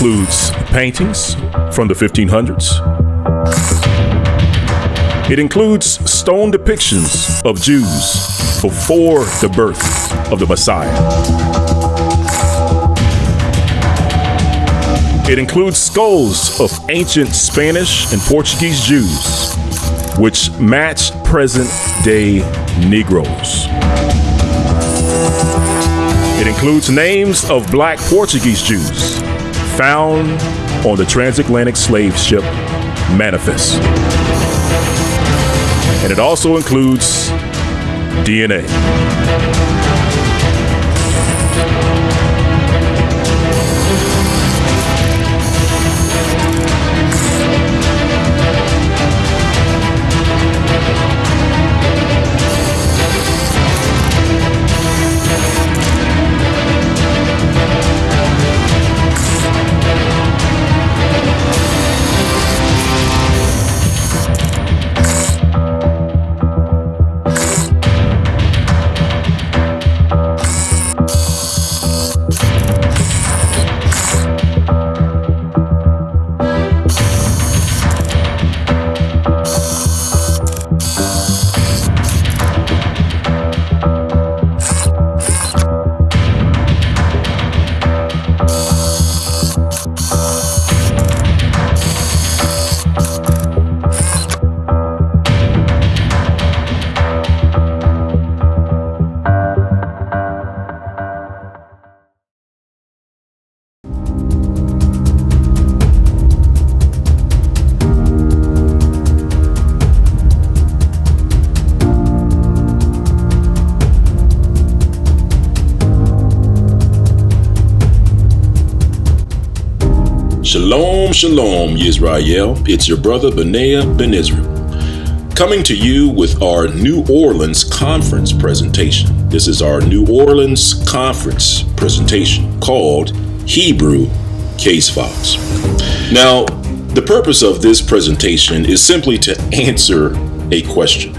includes paintings from the 1500s. It includes stone depictions of Jews before the birth of the Messiah. It includes skulls of ancient Spanish and Portuguese Jews, which match present-day Negroes. It includes names of Black Portuguese Jews found on the transatlantic slave ship Manifest. And it also includes DNA. Shalom, shalom, Israel. It's your brother Benayah Ben Israel, coming to you with our New Orleans conference presentation. This is our New Orleans conference presentation called Hebrew Case Files. Now, the purpose of this presentation is simply to answer a question.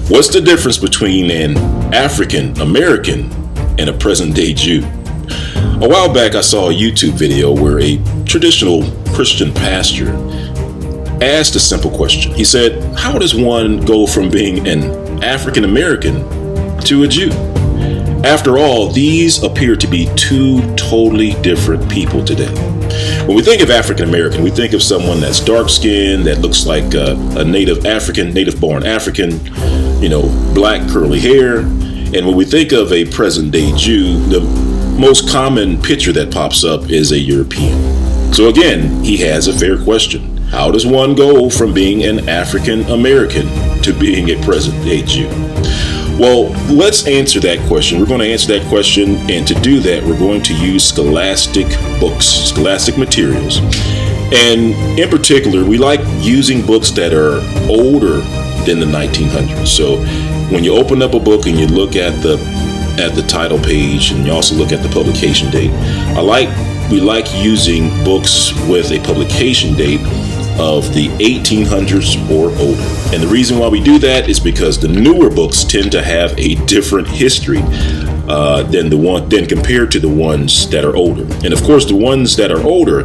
What's the difference between an African American and a present-day Jew? A while back, I saw a YouTube video where a traditional Christian pastor asked a simple question. He said, how does one go from being an African American to a Jew? After all, these appear to be two totally different people today. When we think of African American, we think of someone that's dark skinned, that looks like a native African, native born African, black curly hair. And when we think of a present day Jew, the most common picture that pops up is a European. So again, he has a fair question. How does one go from being an African American to being a present day Jew? Well, let's answer that question. We're going to answer that question, and to do that, we're going to use scholastic books, scholastic materials. And in particular, we like using books that are older than the 1900s. So when you open up a book and you look at the title page, and you also look at the publication date, we like using books with a publication date of the 1800s or older. And the reason why we do that is because the newer books tend to have a different history than compared to the ones that are older. And of course, the ones that are older,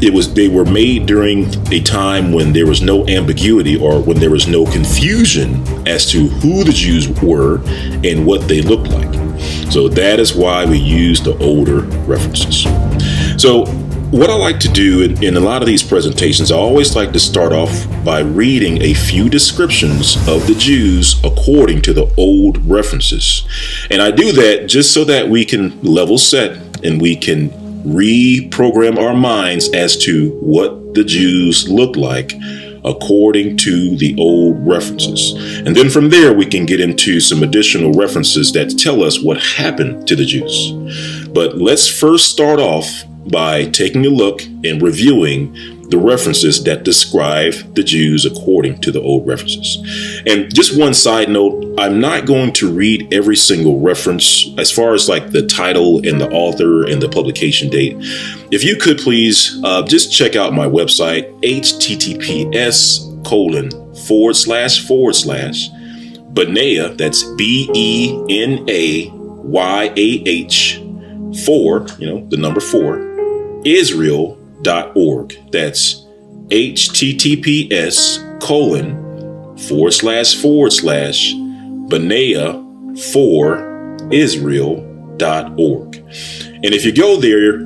they were made during a time when there was no ambiguity, or when there was no confusion as to who the Jews were and what they looked like. So that is why we use the older references. So what I like to do in a lot of these presentations, I always like to start off by reading a few descriptions of the Jews according to the old references. And I do that just so that we can level set and we can reprogram our minds as to what the Jews look like according to the old references. And then from there, we can get into some additional references that tell us what happened to the Jews. But let's first start off by taking a look and reviewing the references that describe the Jews according to the old references. And just one side note, I'm not going to read every single reference as far as like the title and the author and the publication date. If you could please just check out my website, https:// Benayah, that's BENAYAH the number 4, Israel.org. That's https://Benayah4Israel.org. And if you go there,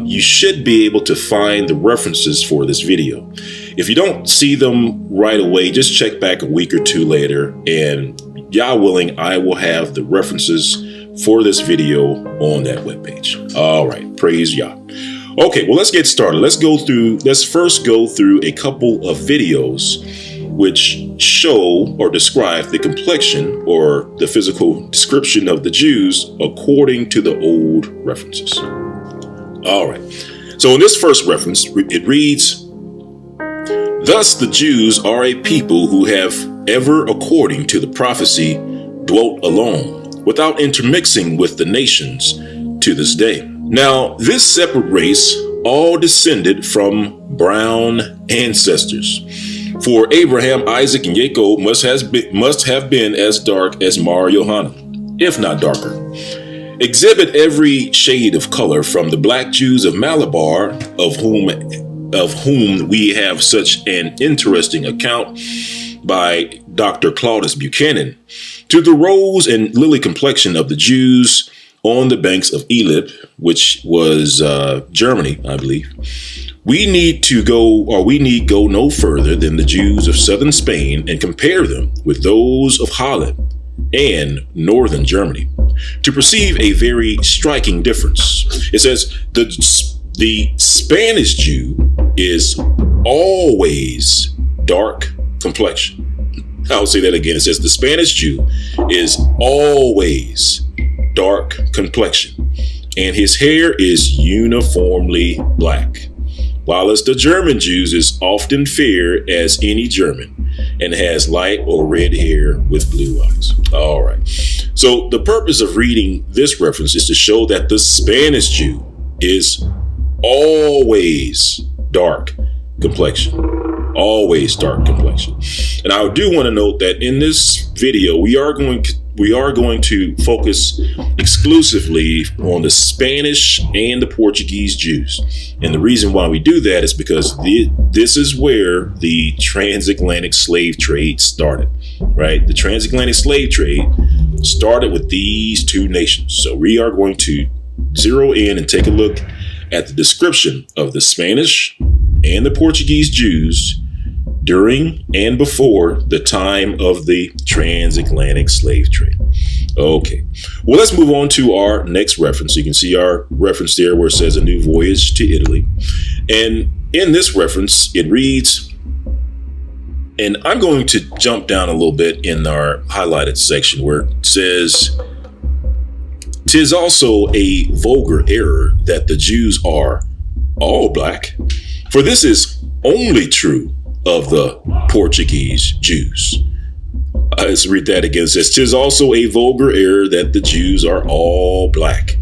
you should be able to find the references for this video. If you don't see them right away, just check back a week or two later, and Yah willing, I will have the references for this video on that webpage. All right, praise Yah. Okay, well, let's get started. Let's first go through a couple of videos which show or describe the complexion or the physical description of the Jews according to the old references. All right. So in this first reference, it reads, "Thus the Jews are a people who have ever, according to the prophecy, dwelt alone, without intermixing with the nations to this day. Now, this separate race all descended from brown ancestors. For Abraham, Isaac, and Jacob must have been as dark as Mar Yohana, if not darker. Exhibit every shade of color from the black Jews of Malabar, of whom we have such an interesting account by Dr. Claudius Buchanan, to the rose and lily complexion of the Jews on the banks of Elip, which was Germany, I believe. We need go no further than the Jews of southern Spain and compare them with those of Holland and northern Germany to perceive a very striking difference. It says the Spanish Jew is always dark complexion. I'll say that again. It says the Spanish Jew is always dark complexion, and his hair is uniformly black, while the German Jews is often fair as any German and has light or red hair with blue eyes. All right. So the purpose of reading this reference is to show that the Spanish Jew is always dark complexion. Always dark complexion. And I do want to note that in this video, we are going to focus exclusively on the Spanish and the Portuguese Jews. And the reason why we do that is because this is where the transatlantic slave trade started, right? The transatlantic slave trade started with these two nations. So we are going to zero in and take a look at the description of the Spanish and the Portuguese Jews during and before the time of the transatlantic slave trade. Okay, well, let's move on to our next reference. You can see our reference there where it says a new voyage to Italy. And in this reference, it reads, and I'm going to jump down a little bit in our highlighted section where it says, "'Tis also a vulgar error that the Jews are all black, for this is only true of the Portuguese Jews." Let's read that again. It says, "'Tis also a vulgar error that the Jews are all black,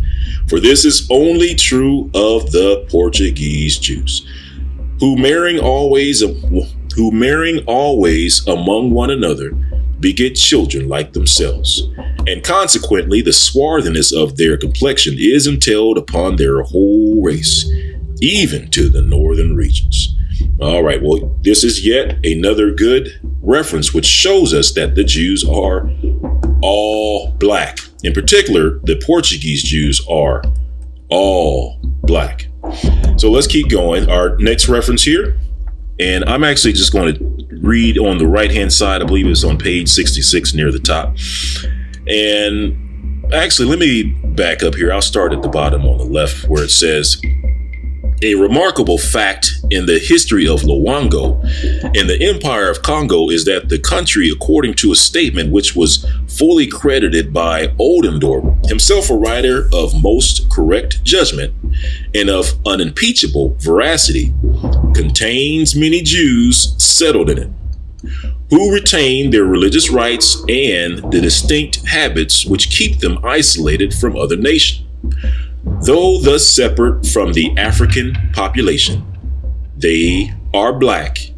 for this is only true of the Portuguese Jews, who marrying always among one another beget children like themselves, and consequently the swarthiness of their complexion is entailed upon their whole race, even to the northern regions." All right, well, this is yet another good reference which shows us that the Jews are all black. In particular, the Portuguese Jews are all black. So let's keep going. Our next reference here, and I'm actually just going to read on the right-hand side. I believe it's on page 66 near the top. And actually, let me back up here. I'll start at the bottom on the left where it says, "A remarkable fact in the history of Luango in the Empire of Congo is that the country, according to a statement which was fully credited by Oldendorf, himself a writer of most correct judgment and of unimpeachable veracity, contains many Jews settled in it, who retain their religious rights and the distinct habits which keep them isolated from other nations. Though thus separate from the African population, they are black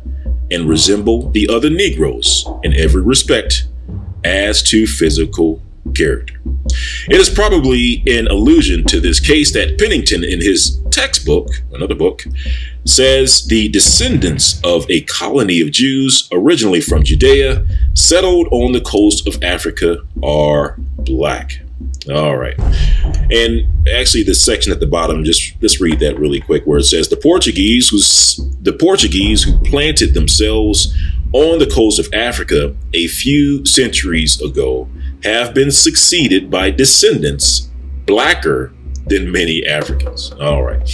and resemble the other Negroes in every respect as to physical character." It is probably an allusion to this case that Pennington, in his textbook, another book, says the descendants of a colony of Jews originally from Judea settled on the coast of Africa are black. All right. And actually, this section at the bottom, just read that really quick, where it says the Portuguese who planted themselves on the coast of Africa a few centuries ago have been succeeded by descendants blacker than many Africans. All right.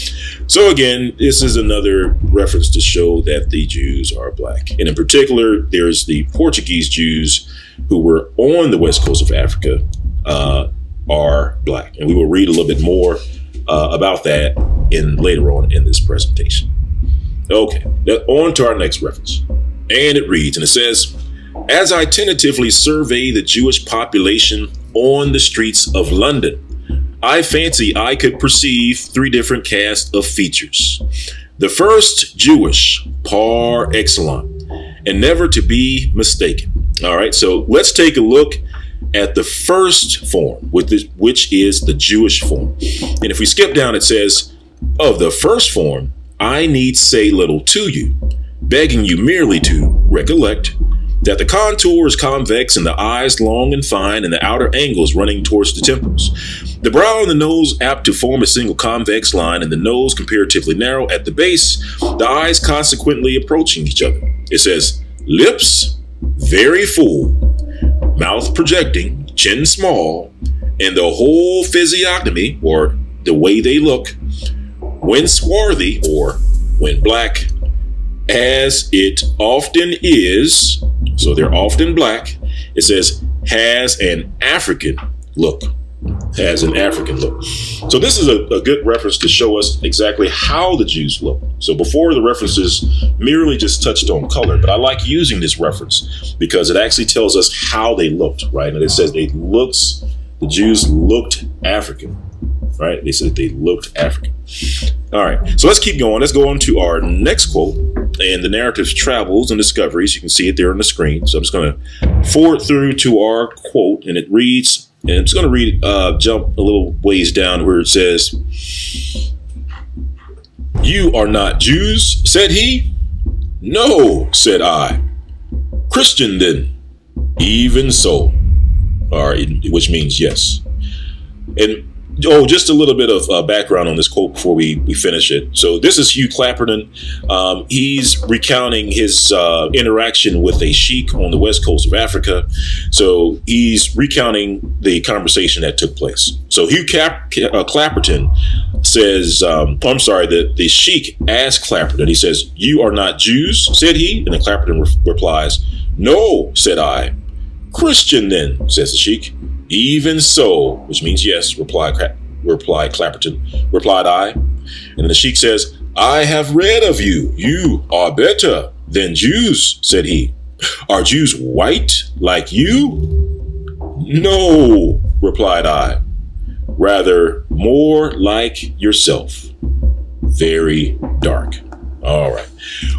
So again, this is another reference to show that the Jews are black. And in particular, there's the Portuguese Jews who were on the west coast of Africa are black. And we will read a little bit more about that later on in this presentation. Okay, now on to our next reference. And it reads, and it says, as I tentatively survey the Jewish population on the streets of London, I fancy I could perceive three different casts of features. The first, Jewish, par excellence, and never to be mistaken. All right, so let's take a look at the first form, which is the Jewish form. And if we skip down, it says, of the first form, I need say little to you, begging you merely to recollect that the contour is convex and the eyes long and fine and the outer angles running towards the temples. The brow and the nose apt to form a single convex line and the nose comparatively narrow at the base, the eyes consequently approaching each other. It says, lips very full, mouth projecting, chin small, and the whole physiognomy, or the way they look, when swarthy, or when black, as it often is, so they're often black, it says, has an African look. Has an African look. So this is a good reference to show us exactly how the Jews look. So before, the references merely just touched on color, but I like using this reference because it actually tells us how they looked, right? And it says the Jews looked African, right? They said they looked African. All right, so let's keep going. Let's go on to our next quote. And the narrative travels and discoveries. You can see it there on the screen. So I'm just going to forward through to our quote, and it reads, and I'm just going to jump a little ways down where it says, you are not Jews, said he. No, said I. Christian then. Even so. All right, which means yes. And just a little bit of background on this quote before we finish it. So this is Hugh Clapperton. He's recounting his interaction with a sheik on the west coast of Africa. So he's recounting the conversation that took place. So Hugh Clapperton says, the sheik asked Clapperton, he says, you are not Jews, said he? And then Clapperton replies, no, said I. Christian then, says the sheik. Even so, which means yes, replied Clapperton, replied I. And then the sheik says, I have read of you. You are better than Jews, said he. Are Jews white like you? No, replied I. Rather more like yourself. Very dark. All right.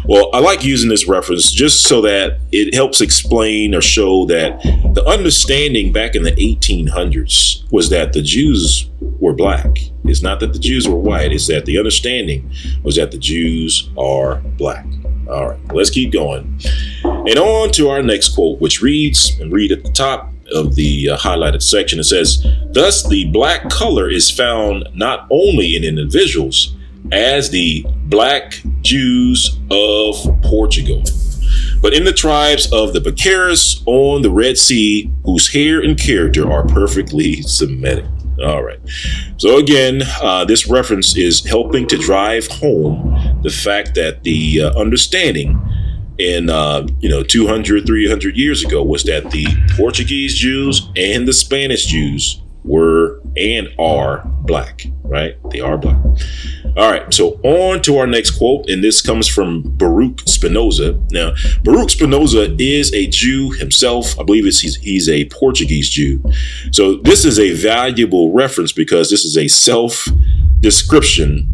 Well, I like using this reference just so that it helps explain or show that the understanding back in the 1800s was that the Jews were black. It's not that the Jews were white. It's that the understanding was that the Jews are black. All right, let's keep going. And on to our next quote, which reads, and read at the top of the highlighted section. It says, thus the black color is found not only in individuals as the black Jews of Portugal, but in the tribes of the Becaris on the Red Sea, whose hair and character are perfectly Semitic. All right. So again, this reference is helping to drive home the fact that the understanding in 200, 300 years ago was that the Portuguese Jews and the Spanish Jews were and are black, right? They are black. All right, so on to our next quote, and this comes from Baruch Spinoza. Now, Baruch Spinoza is a Jew himself. I believe he's a Portuguese Jew. So this is a valuable reference because this is a self-description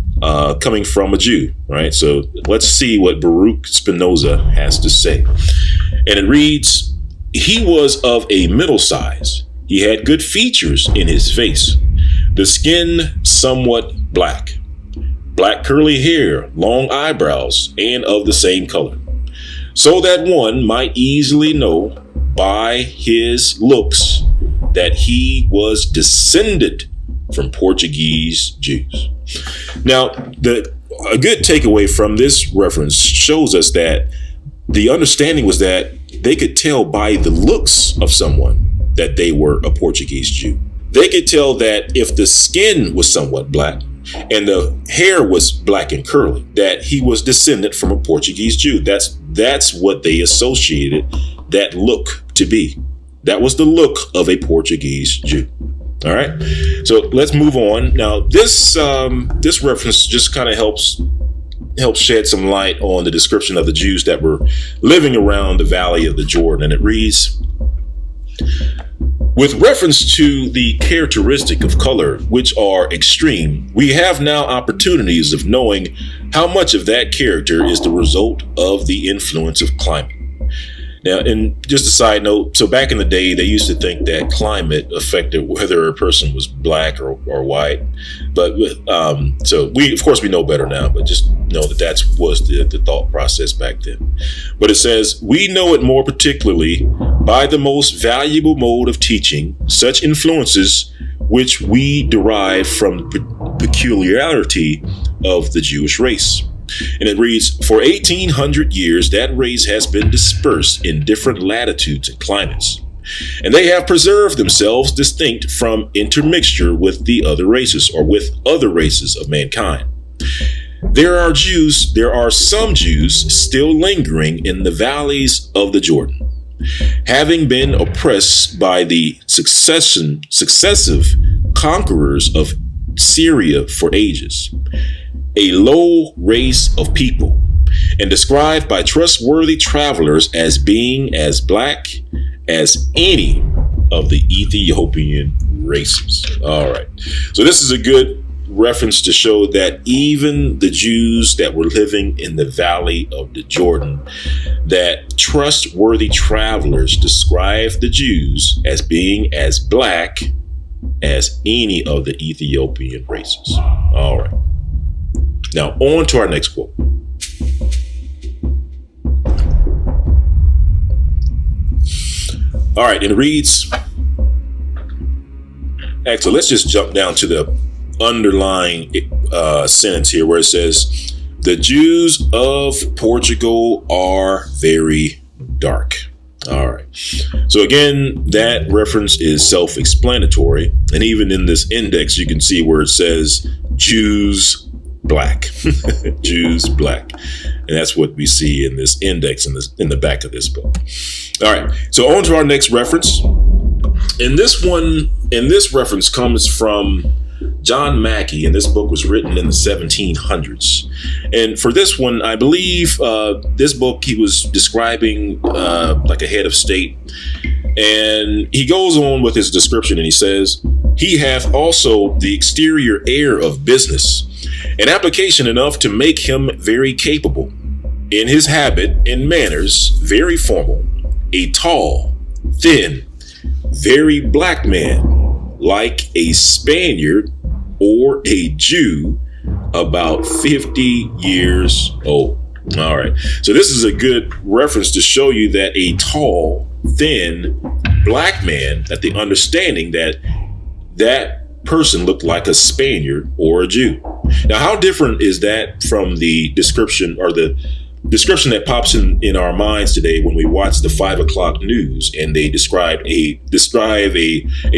coming from a Jew, right? So let's see what Baruch Spinoza has to say. And it reads, he was of a middle size. He had good features in his face. The skin somewhat black. Black curly hair, long eyebrows, and of the same color. So that one might easily know by his looks that he was descended from Portuguese Jews. Now, a good takeaway from this reference shows us that the understanding was that they could tell by the looks of someone that they were a Portuguese Jew. They could tell that if the skin was somewhat black and the hair was black and curly, that he was descended from a Portuguese Jew. That's what they associated that look to be. That was the look of a Portuguese Jew. All right. So let's move on. Now, this reference just kind of helps shed some light on the description of the Jews that were living around the valley of the Jordan. And it reads, with reference to the characteristic of color, which are extreme, we have now opportunities of knowing how much of that character is the result of the influence of climate. Now, and just a side note, so back in the day, they used to think that climate affected whether a person was black or white. But so we know better now, but just know that was the thought process back then. But it says, we know it more particularly by the most valuable mode of teaching, such influences which we derive from the peculiarity of the Jewish race. And it reads, for 1800 years, that race has been dispersed in different latitudes and climates, and they have preserved themselves distinct from intermixture with the other races or with other races of mankind. There are some Jews still lingering in the valleys of the Jordan, having been oppressed by the successive conquerors of Syria for ages. A low race of people, and described by trustworthy travelers as being as black as any of the Ethiopian races. All right. So this is a good reference to show that even the Jews that were living in the valley of the Jordan, that trustworthy travelers described the Jews as being as black as any of the Ethiopian races. All right. Now, on to our next quote. All right, and it reads, actually, let's just jump down to the underlying sentence here where it says, the Jews of Portugal are very dark. All right. So again, that reference is self-explanatory. And even in this index, you can see where it says Jews black. Jews black. And that's what we see in this index in the back of this book. All right. So on to our next reference. And this reference comes from John Mackey, and this book was written in the 1700s. And for this one, I believe this book, he was describing like a head of state. And he goes on with his description, and he says, he hath also the exterior air of business, an application enough to make him very capable, in his habit and manners very formal, a tall, thin, very black man, like a Spaniard or a Jew, about 50 years old. All right. So this is a good reference to show you that a tall, thin, black man, that the understanding that that person looked like a Spaniard or a Jew. Now, how different is that from the description or the description that pops in our minds today when we watch the 5 o'clock news and they describe a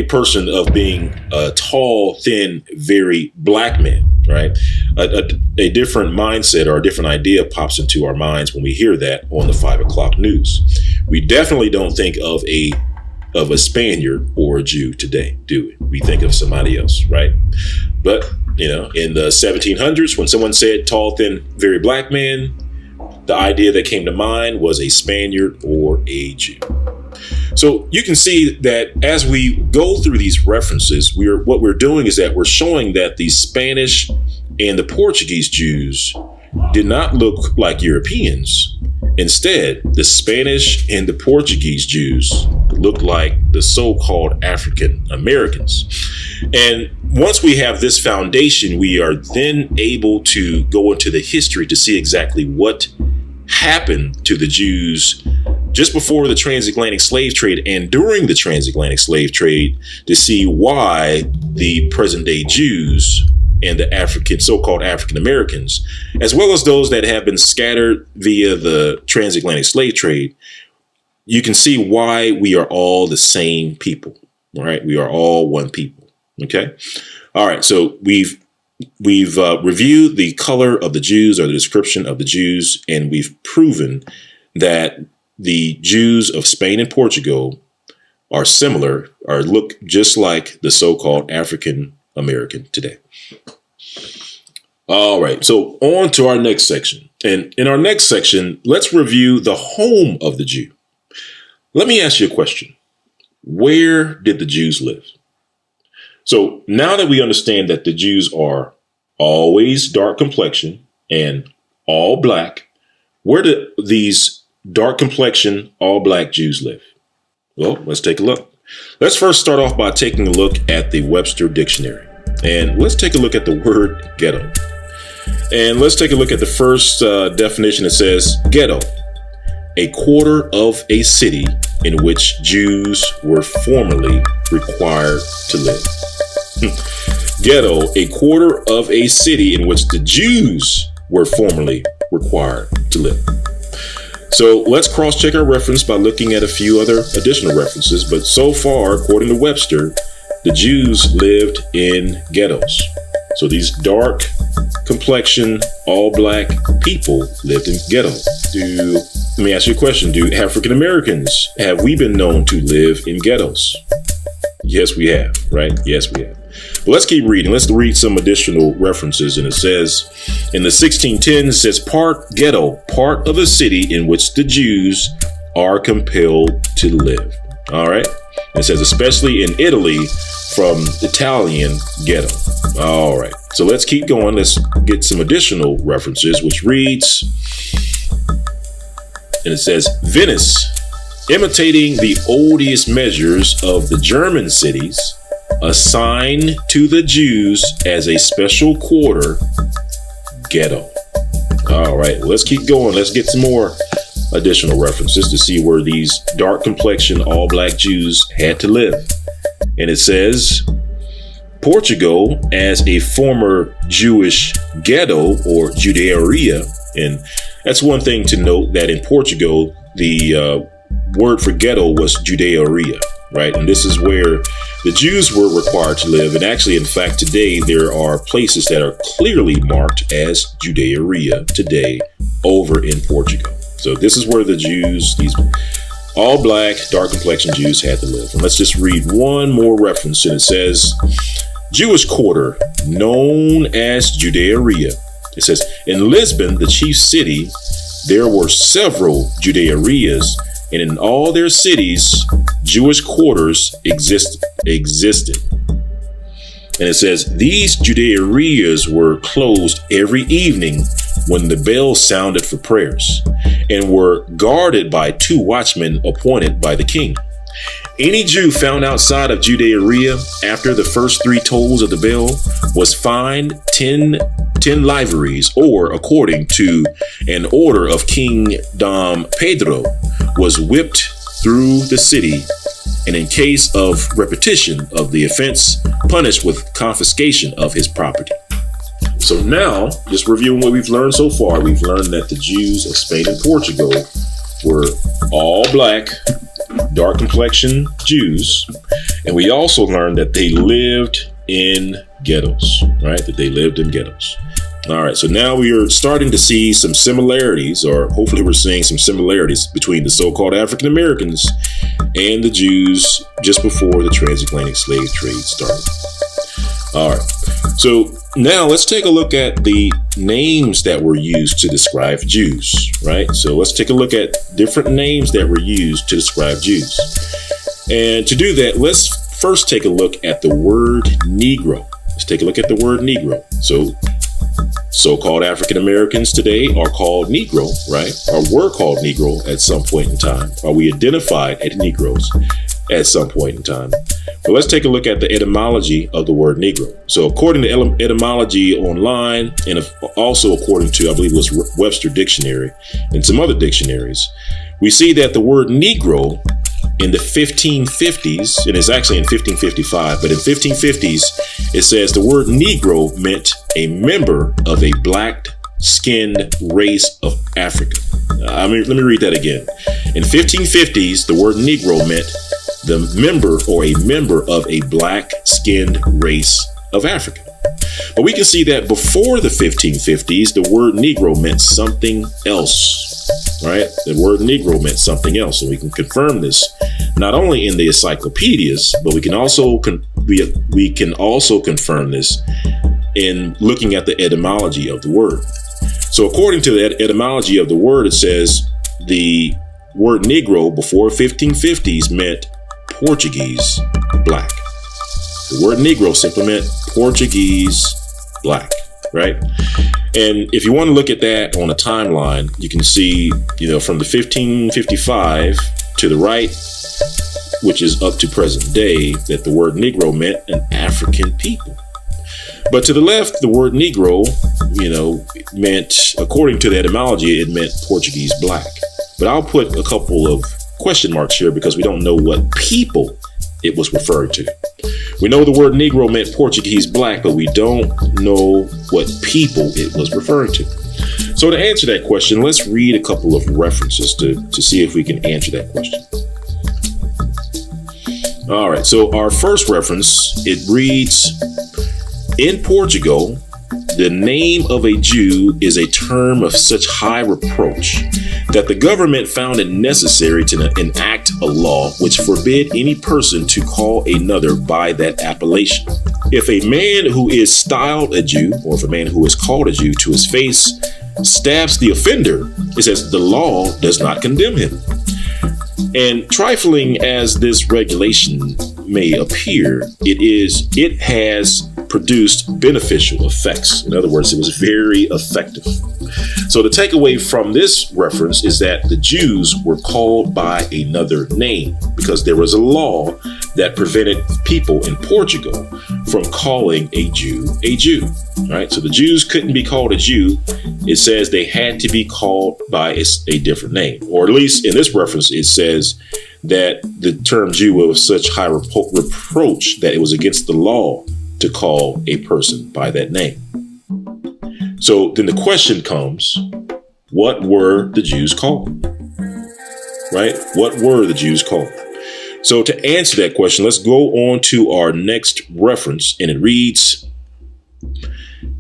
person of being a tall, thin, very black man, right? A different mindset or a different idea pops into our minds when we hear that on the 5 o'clock news. We definitely don't think of a Spaniard or a Jew today, do we? We think of somebody else, right? But, in the 1700s, when someone said tall, thin, very black man, the idea that came to mind was a Spaniard or a Jew. So you can see that as we go through these references, what we're doing is that we're showing that the Spanish and the Portuguese Jews did not look like Europeans. Instead, the Spanish and the Portuguese Jews looked like the so-called African Americans. And once we have this foundation, we are then able to go into the history to see exactly what happened to the Jews just before the transatlantic slave trade and during the transatlantic slave trade, to see why the present day Jews and the so-called African Americans, as well as those that have been scattered via the transatlantic slave trade, you can see why we are all the same people. All right. We are all one people. OK. All right. So we've reviewed the color of the Jews, or the description of the Jews, and we've proven that the Jews of Spain and Portugal are similar, or look just like the so-called African American today. All right, so on to our next section. And in our next section, let's review the home of the Jew. Let me ask you a question. Where did the Jews live? So now that we understand that the Jews are always dark complexion and all black, where do these dark complexion, all black Jews live? Well, let's take a look. Let's first start off by taking a look at the Webster Dictionary. And let's take a look at the word ghetto. And let's take a look at the first definition. It says ghetto, a quarter of a city in which Jews were formerly required to live. Ghetto, a quarter of a city in which the Jews were formerly required to live. So let's cross-check our reference by looking at a few other additional references. But so far, according to Webster, the Jews lived in ghettos. So these dark complexion, all black people lived in ghettos. Let me ask you a question. Do African Americans, have we been known to live in ghettos? Yes, we have, right? Yes, we have. But let's keep reading. Let's read some additional references. And it says, in the 1610, it says, part ghetto, part of a city in which the Jews are compelled to live. All right. It says, especially in Italy, from Italian ghetto. All right. So let's keep going. Let's get some additional references, which reads, and it says, Venice, imitating the odious measures of the German cities, assigned to the Jews as a special quarter, ghetto. All right, let's keep going. Let's get some more additional references to see where these dark complexion, all black Jews had to live. And it says, Portugal as a former Jewish ghetto or Juderia. And that's one thing to note, that in Portugal, the word for ghetto was Juderia, right? And this is where the Jews were required to live. And actually, in fact, today, there are places that are clearly marked as Juderia today over in Portugal. So this is where the Jews, these all black, dark complexion Jews had to live. And let's just read one more reference. And it says, Jewish quarter, known as Juderia. It says, in Lisbon, the chief city, there were several Juderias, and in all their cities, Jewish quarters existed. And it says, these Juderias were closed every evening when the bell sounded for prayers, and were guarded by 2 watchmen appointed by the king. Any Jew found outside of Juderia after the first 3 tolls of the bell was fined 10 liveries, or according to an order of King Dom Pedro, was whipped through the city, and in case of repetition of the offense, punished with confiscation of his property. So now, just reviewing what we've learned so far, we've learned that the Jews of Spain and Portugal were all black, dark complexion Jews. And we also learned that they lived in ghettos, right? That they lived in ghettos. All right. So now we are starting to see some similarities, or hopefully we're seeing some similarities between the so-called African Americans and the Jews just before the transatlantic slave trade started. All right. So now let's take a look at the names that were used to describe Jews, right? So let's take a look at different names that were used to describe Jews. And to do that, let's first take a look at the word Negro. Let's take a look at the word Negro. So-called African Americans today are called Negro, right? Or were called Negro at some point in time. Or we identified as Negroes. at some point in time. But let's take a look at the etymology of the word Negro. So according to etymology online, and also according to, I believe it was Webster Dictionary and some other dictionaries, we see that the word Negro in the 1550s, and it's actually in 1555, but in 1550s, it says the word Negro meant a member of a black-skinned race of Africa. Let me read that again. In 1550s, the word Negro meant the member or a member of a black-skinned race of Africa. But we can see that before the 1550s, the word Negro meant something else, right? The word Negro meant something else. And we can confirm this not only in the encyclopedias, but we can also confirm this in looking at the etymology of the word. So according to the etymology of the word, it says the word Negro before 1550s meant Portuguese black. The word Negro simply meant Portuguese black, right? And if you want to look at that on a timeline, you can see, from the 1555 to the right, which is up to present day, that the word Negro meant an African people. But to the left, the word Negro, meant, according to the etymology, it meant Portuguese black. But I'll put a couple of question marks here because we don't know what people it was referring to. We know the word Negro meant Portuguese black, but we don't know what people it was referring to. So to answer that question, let's read a couple of references to see if we can answer that question. All right, so our first reference, it reads, in Portugal, the name of a Jew is a term of such high reproach that the government found it necessary to enact a law which forbid any person to call another by that appellation. If a man who is styled a Jew, or if a man who is called a Jew to his face stabs the offender, it says the law does not condemn him. And trifling as this regulation may appear, it has produced beneficial effects. In other words, it was very effective. So the takeaway from this reference is that the Jews were called by another name because there was a law that prevented people in Portugal from calling a Jew, right? So the Jews couldn't be called a Jew. It says they had to be called by a different name, or at least in this reference, it says that the term Jew was such high reproach that it was against the law to call a person by that name. So then the question comes, what were the Jews called? Right? What were the Jews called? So to answer that question, let's go on to our next reference, and it reads,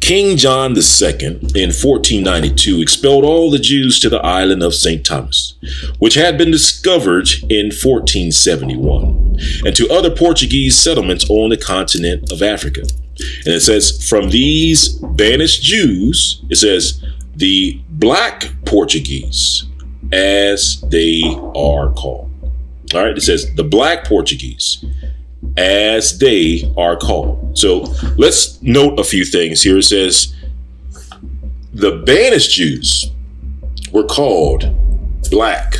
King John II in 1492 expelled all the Jews to the island of St. Thomas, which had been discovered in 1471, and to other Portuguese settlements on the continent of Africa. And it says, from these banished Jews, it says, the black Portuguese, as they are called. All right, it says the black Portuguese, as they are called. So let's note a few things here. It says the banished Jews were called black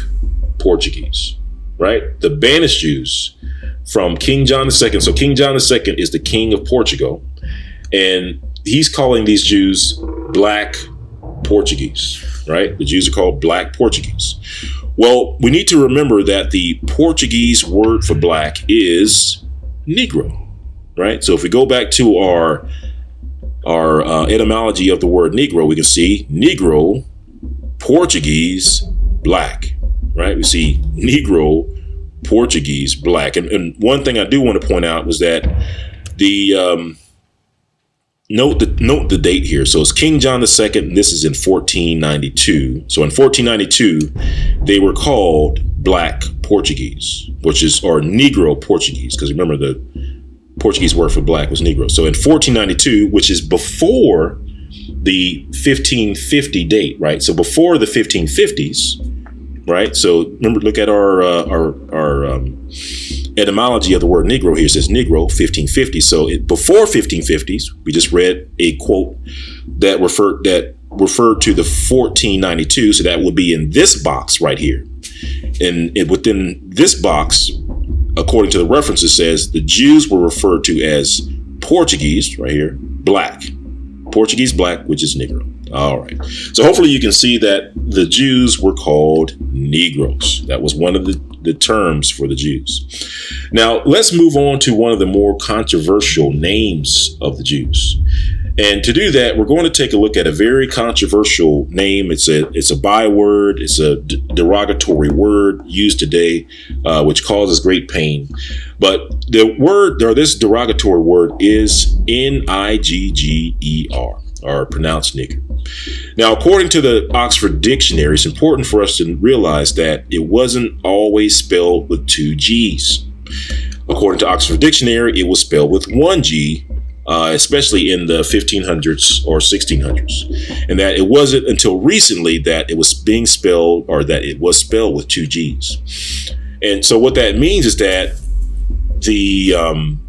Portuguese, right? The banished Jews from King John II. So King John II is the king of Portugal, and he's calling these Jews black Portuguese, right? The Jews are called black Portuguese. Well, we need to remember that the Portuguese word for black is Negro, right? So if we go back to our etymology of the word Negro, we can see Negro, Portuguese, black, right? We see Negro, Portuguese, black. And one thing I do want to point out was that the note the date here. So it's King John II, and this is in 1492. So in 1492, they were called black Portuguese, or Negro Portuguese, because remember the Portuguese word for black was Negro. So in 1492, which is before the 1550 date, right? So before the 1550s, right? So remember, look at our etymology of the word Negro here. It says Negro 1550. So before 1550s, we just read a quote that referred to the 1492. So that would be in this box right here. And within this box, according to the reference, it says the Jews were referred to as Portuguese, right here, black. Portuguese black, which is Negro. All right. So hopefully you can see that the Jews were called Negroes. That was one of the terms for the Jews. Now, let's move on to one of the more controversial names of the Jews. And to do that, we're going to take a look at a very controversial name. It's a byword. It's a derogatory word used today, which causes great pain. But the word, or this derogatory word, is Nigger, or pronounced nigger. Now, according to the Oxford Dictionary, it's important for us to realize that it wasn't always spelled with two G's. According to Oxford Dictionary, it was spelled with one G, especially in the 1500s or 1600s, and that it wasn't until recently that it was being spelled, or that it was spelled with two G's. And so what that means is that the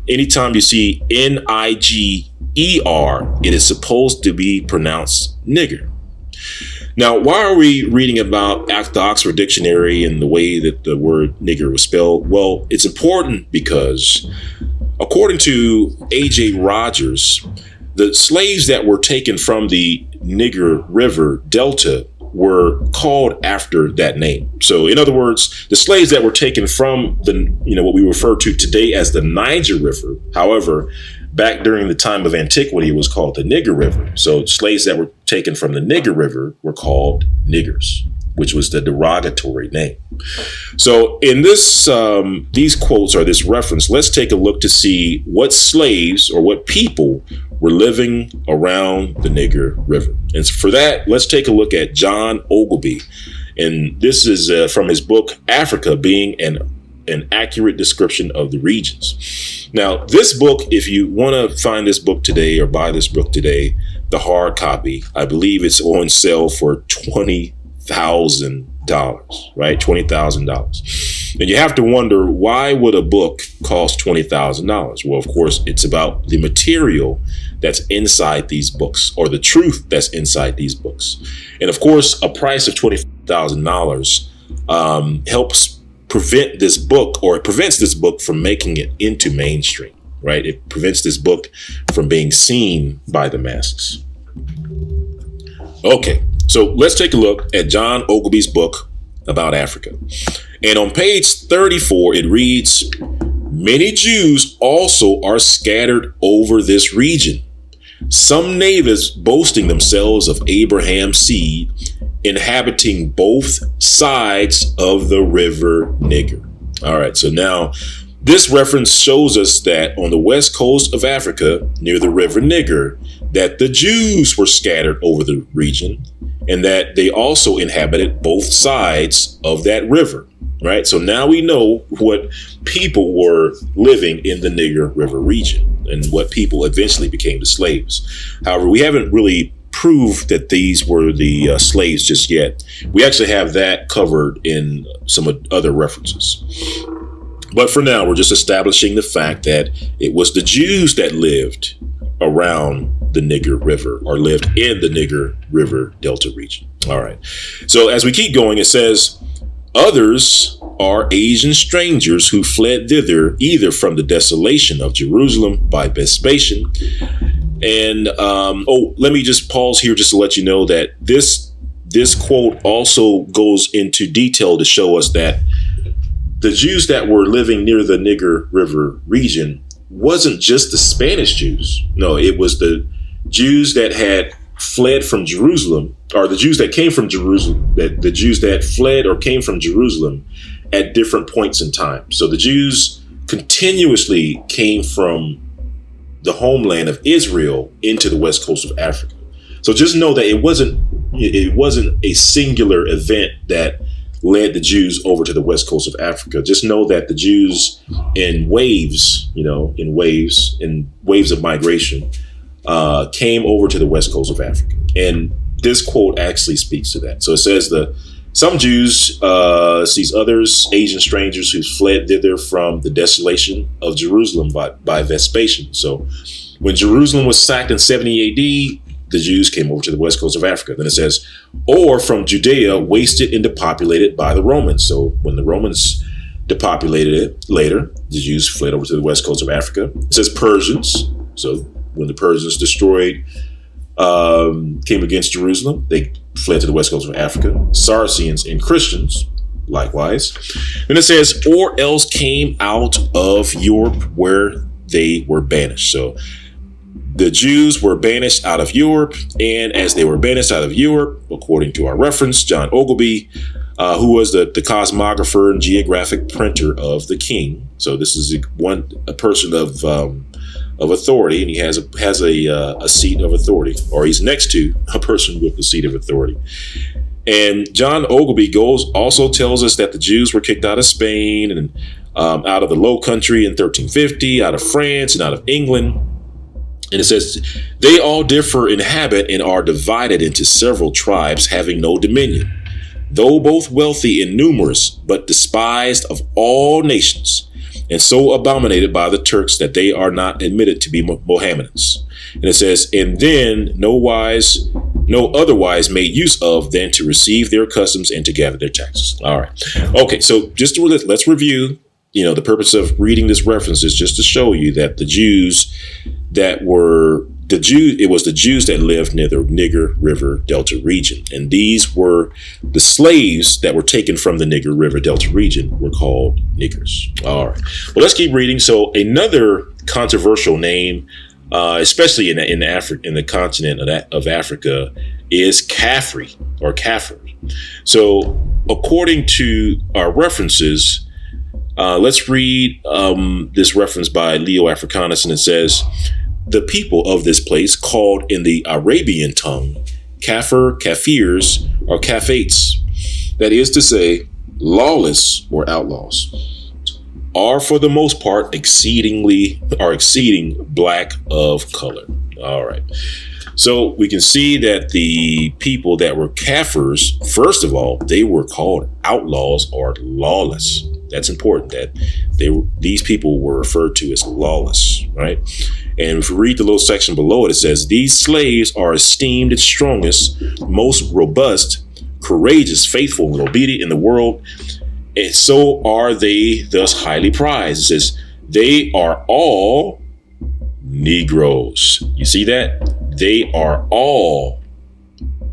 anytime you see Nigger, it is supposed to be pronounced nigger. Now, why are we reading about the Oxford Dictionary and the way that the word nigger was spelled? Well, it's important because according to A.J. Rogers, the slaves that were taken from the Niger River Delta were called after that name. So in other words, the slaves that were taken from what we refer to today as the Niger River, however, back during the time of antiquity, it was called the Niger River. So slaves that were taken from the Niger River were called niggers, which was the derogatory name. So in this, these quotes or this reference, let's take a look to see what slaves or what people were living around the Niger River. And for that, let's take a look at John Ogilvie. And this is from his book, Africa, being an accurate description of the regions. Now, this book, if you want to find this book today or buy this book today, the hard copy, I believe it's on sale for $20,000, right? $20,000. And you have to wonder, why would a book cost $20,000? Well, of course, it's about the material that's inside these books, or the truth that's inside these books. And of course, a price of $20,000 helps prevent this book, or it prevents this book from making it into mainstream, right? It prevents this book from being seen by the masses. Okay, so let's take a look at John Ogilvie's book about Africa. And on page 34, it reads, "Many Jews also are scattered over this region, some natives boasting themselves of Abraham's seed, inhabiting both sides of the river Niger." All right, so now this reference shows us that on the west coast of Africa, near the river Niger, that the Jews were scattered over the region, and that they also inhabited both sides of that river, right? So now we know what people were living in the Niger River region and what people eventually became the slaves. However, we haven't really proved that these were the slaves just yet. We actually have that covered in some other references. But for now, we're just establishing the fact that it was the Jews that lived around the Niger River, or lived in the Niger River Delta region. All right. So as we keep going, it says, "Others are Asian strangers who fled thither, either from the desolation of Jerusalem by Vespasian." And let me just pause here just to let you know that this quote also goes into detail to show us that the Jews that were living near the Niger River region wasn't just the Spanish Jews. No, it was the Jews that had fled from Jerusalem, or the Jews that came from Jerusalem, the Jews that fled or came from Jerusalem at different points in time. So the Jews continuously came from the homeland of Israel into the west coast of Africa. So just know that it wasn't a singular event that led the Jews over to the west coast of Africa. Just know that the Jews in waves of migration, came over to the west coast of Africa. And this quote actually speaks to that. So it says some Jews sees others, Asian strangers who fled thither from the desolation of Jerusalem by Vespasian. So when Jerusalem was sacked in 70 AD, the Jews came over to the west coast of Africa. Then it says, or from Judea, wasted and depopulated by the Romans. So when the Romans depopulated it later. The Jews fled over to the west coast of Africa. It says Persians. So when the Persians came against Jerusalem, they fled to the west coast of Africa. Saracens and Christians, likewise. And it says, or else came out of Europe where they were banished. So the Jews were banished out of Europe, and as they were banished out of Europe, according to our reference, John Ogilvie, who was the cosmographer and geographic printer of the king. So this is a person of authority, and he has a seat of authority, or he's next to a person with a seat of authority. And John Ogilvie also tells us that the Jews were kicked out of Spain and out of the Low Country in 1350, out of France and out of England. And it says, they all differ in habit and are divided into several tribes having no dominion, though both wealthy and numerous, but despised of all nations, and so abominated by the Turks that they are not admitted to be Mohammedans. And it says, and then no otherwise made use of than to receive their customs and to gather their taxes. All right. Okay, so just let's review. The purpose of reading this reference is just to show you that it was the Jews that lived near the Niger River Delta region. And these were the slaves that were taken from the Niger River Delta region were called niggers. All right. Well, let's keep reading. So another controversial name, especially in the continent of Africa, is Caffrey or Kaffir. So according to our references, let's read this reference by Leo Africanus, and it says, the people of this place, called in the Arabian tongue Kafir, Kafirs, or Kafates, that is to say, lawless or outlaws, are for the most part exceeding black of color. All right. So we can see that the people that were Kafirs, first of all, they were called outlaws or lawless. That's important, that these people were referred to as lawless, right? And if you read the little section below it, it says, these slaves are esteemed its strongest, most robust, courageous, faithful, and obedient in the world. And so are they thus highly prized. It says, they are all Negroes. You see that? They are all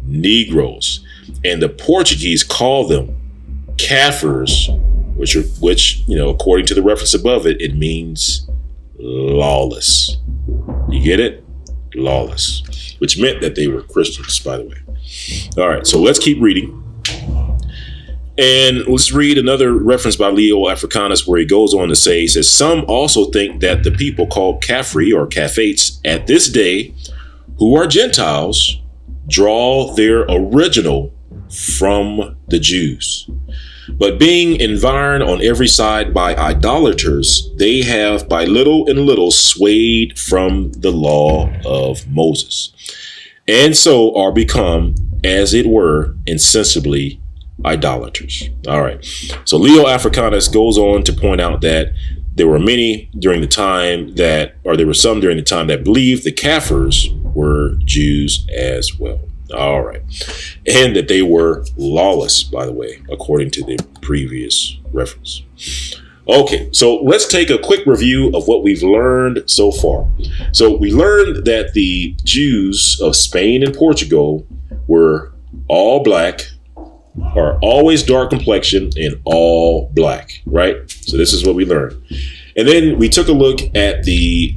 Negroes. And the Portuguese call them Kafirs, which according to the reference above it, it means lawless. You get it? Lawless, which meant that they were Christians, by the way. All right, so let's keep reading. And let's read another reference by Leo Africanus where he goes on to say, he says, some also think that the people called Caffrey or Kafates at this day, who are Gentiles, draw their original from the Jews. But being environed on every side by idolaters, they have by little and little swayed from the law of Moses, and so are become, as it were, insensibly idolaters. All right. So Leo Africanus goes on to point out that there were some during the time that believed the Kafirs were Jews as well. All right. And that they were lawless, by the way, according to the previous reference. Okay, so let's take a quick review of what we've learned so far. So we learned that the Jews of Spain and Portugal were all black, are always dark complexion, and all black, right? So this is what we learned. And then we took a look at the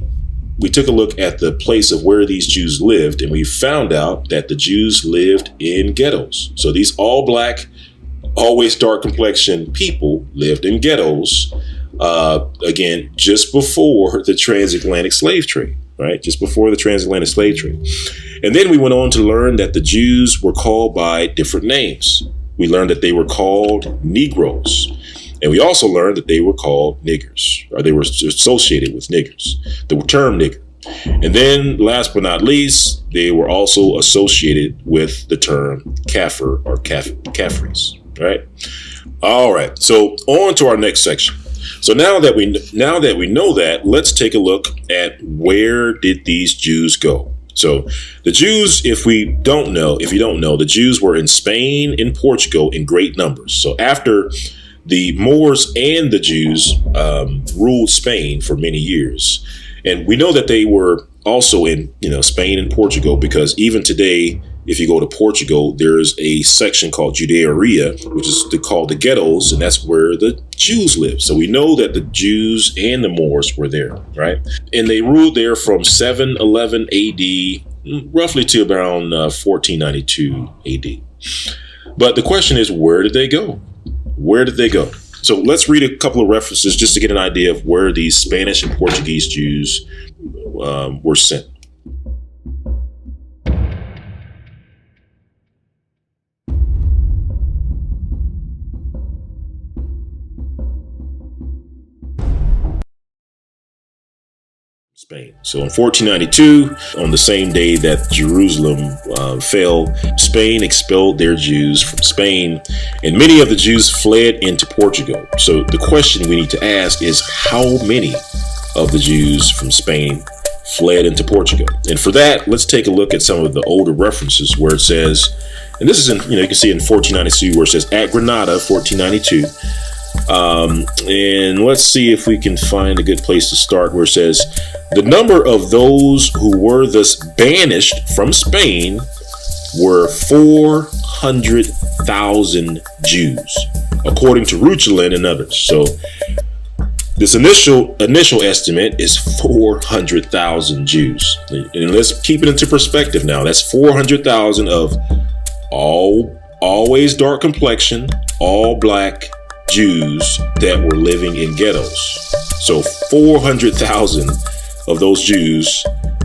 place of where these Jews lived, and we found out that the Jews lived in ghettos. So these all black, always dark complexion people lived in ghettos, again, just before the transatlantic slave trade, right? Just before the transatlantic slave trade. And then we went on to learn that the Jews were called by different names. We learned that they were called Negroes. And we also learned that they were called niggers, or they were associated with niggers, the term nigger. And then last but not least, they were also associated with the term Kafir or Kafiris, right? All right. So on to our next section. So now that we know that, let's take a look at where did these Jews go? So the Jews, if you don't know, the Jews were in Spain and Portugal in great numbers. So after The Moors and the Jews ruled Spain for many years. And we know that they were also in, Spain and Portugal, because even today, if you go to Portugal, there's a section called Juderia, which is called the ghettos, and that's where the Jews live. So we know that the Jews and the Moors were there, right? And they ruled there from 711 AD, roughly to around 1492 AD. But the question is, where did they go? Where did they go? So let's read a couple of references just to get an idea of where these Spanish and Portuguese Jews were sent. Spain. So in 1492, on the same day that Jerusalem fell, Spain expelled their Jews from Spain, and many of the Jews fled into Portugal. So the question we need to ask is, how many of the Jews from Spain fled into Portugal? And for that, let's take a look at some of the older references where it says, and this is in, you can see in 1492 where it says, at Granada, 1492. And let's see if we can find a good place to start, where it says, the number of those who were thus banished from Spain were 400,000 Jews, according to Ruchelin and others. So this initial estimate is 400,000 Jews. And let's keep it into perspective now. That's 400,000 of always dark complexion, all black Jews that were living in ghettos. So 400,000 of those Jews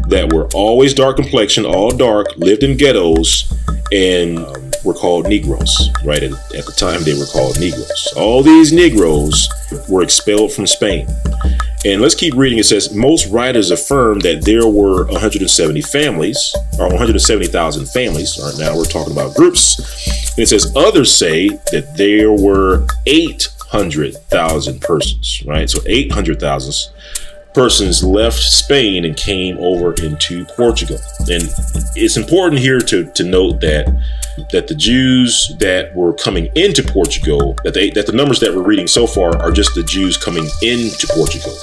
that were always dark complexion, all dark, lived in ghettos, and were called Negroes, right? At the time, they were called Negroes. All these Negroes were expelled from Spain. And let's keep reading. It says, most writers affirm that there were 170 families, or 170,000 families. All right, now we're talking about groups. And it says, others say that there were 800,000 persons, right? So 800,000 persons left Spain and came over into Portugal. And it's important here to note that the Jews that were coming into Portugal, that the numbers that we're reading so far are just the Jews coming into Portugal.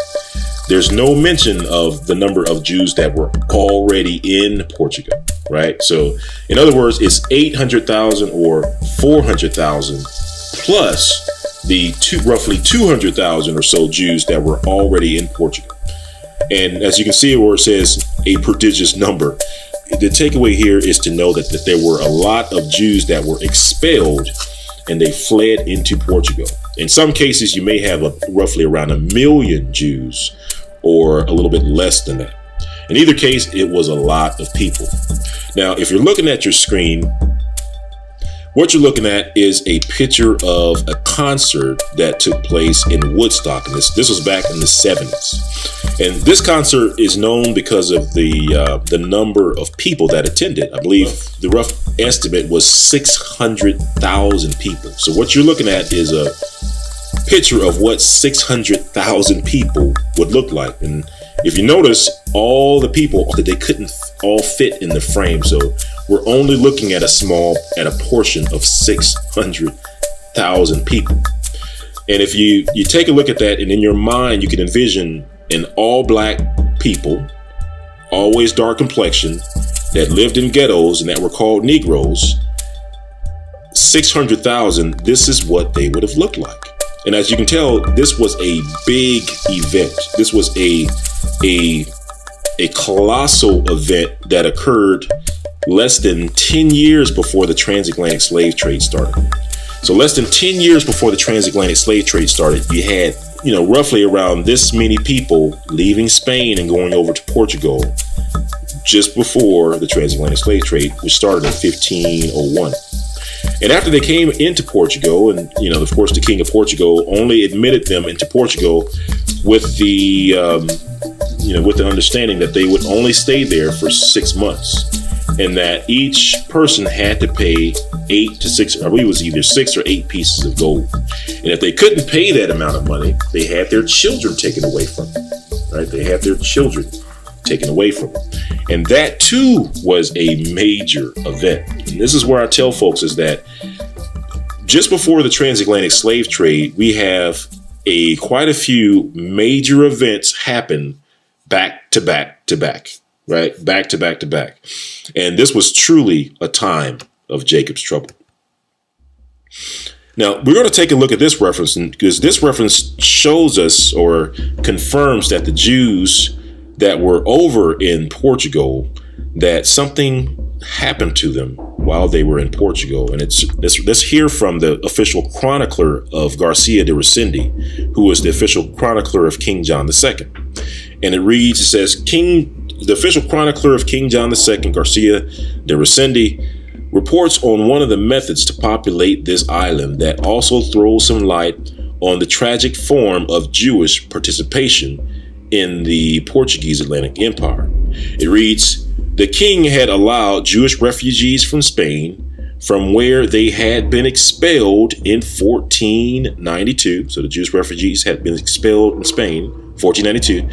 There's no mention of the number of Jews that were already in Portugal, right? So in other words, it's 800,000 or 400,000 plus the roughly 200,000 or so Jews that were already in Portugal. And as you can see where it says a prodigious number, the takeaway here is to know that there were a lot of Jews that were expelled and they fled into Portugal. In some cases, you may have roughly around 1 million Jews, or a little bit less than that. In either case, it was a lot of people. Now, if you're looking at your screen, what you're looking at is a picture of a concert that took place in Woodstock. And this was back in the 70s. And this concert is known because of the number of people that attended. I believe the rough estimate was 600,000 people. So what you're looking at is a picture of what 600,000 people would look like. And if you notice, all the people, that they couldn't all fit in the frame. So we're only looking at a portion of 600,000 people. And if you take a look at that, and in your mind, you can envision an all black people, always dark complexion, that lived in ghettos and that were called Negroes, 600,000, this is what they would have looked like. And as you can tell, this was a big event. This was a colossal event that occurred less than 10 years before the transatlantic slave trade started. So less than 10 years before the transatlantic slave trade started, you had, roughly around this many people leaving Spain and going over to Portugal just before the transatlantic slave trade, which started in 1501. And after they came into Portugal, and of course, the King of Portugal only admitted them into Portugal with the understanding that they would only stay there for 6 months, and that each person had to pay 8 to 6, I believe it was either 6 or 8 pieces of gold. And if they couldn't pay that amount of money, they had their children taken away from them. Right? They had their children taken away from them. And that too was a major event. And this is where I tell folks is that just before the transatlantic slave trade, we have quite a few major events happen back to back to back, right? Back to back to back. And this was truly a time of Jacob's trouble. Now, we're going to take a look at this reference, because this reference shows us or confirms that the Jews that were over in Portugal, that something happened to them while they were in Portugal. And let's hear from the official chronicler of Garcia de Resende, who was the official chronicler of King John II. And it says, the official chronicler of King John II, Garcia de Resende, reports on one of the methods to populate this island that also throws some light on the tragic form of Jewish participation in the Portuguese Atlantic Empire. It reads, the king had allowed Jewish refugees from Spain, from where they had been expelled in 1492. So the Jewish refugees had been expelled in Spain, 1492,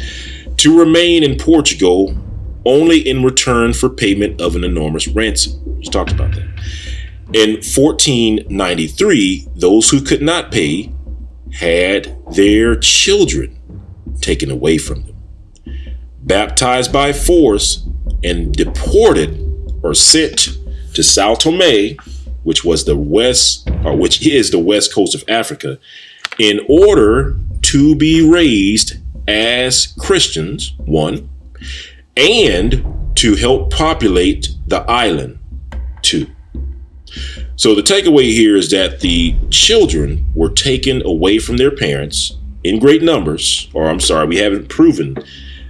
to remain in Portugal only in return for payment of an enormous ransom. We talked about that. In 1493, those who could not pay had their children taken away from them, baptized by force, and deported or sent to Sao Tome, which is the west coast of Africa, in order to be raised as Christians, one, and to help populate the island, two. So the takeaway here is that the children were taken away from their parents in great numbers, we haven't proven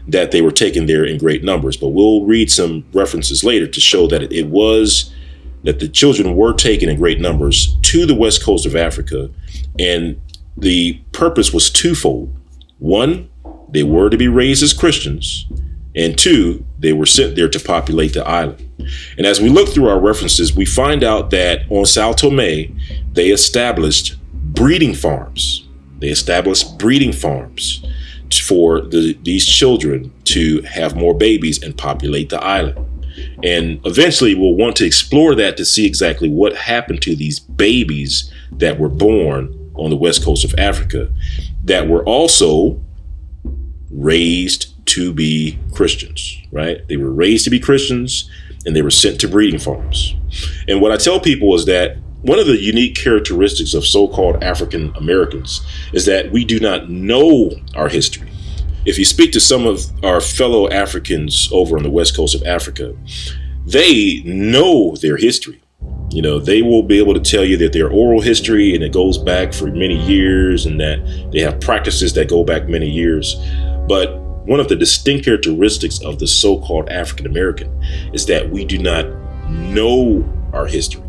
that they were taken there in great numbers, but we'll read some references later to show that that the children were taken in great numbers to the west coast of Africa. And the purpose was twofold. One, they were to be raised as Christians, and two, they were sent there to populate the island. And as we look through our references, we find out that on Sao Tome, they established breeding farms. For these children to have more babies and populate the island. And eventually we'll want to explore that to see exactly what happened to these babies that were born on the west coast of Africa that were also raised to be Christians, right? They were raised to be Christians and they were sent to breeding farms. And what I tell people is that one of the unique characteristics of so-called African Americans is that we do not know our history. If you speak to some of our fellow Africans over on the west coast of Africa, they know their history. You know, they will be able to tell you that their oral history and it goes back for many years and that they have practices that go back many years. But one of the distinct characteristics of the so-called African American is that we do not know our history.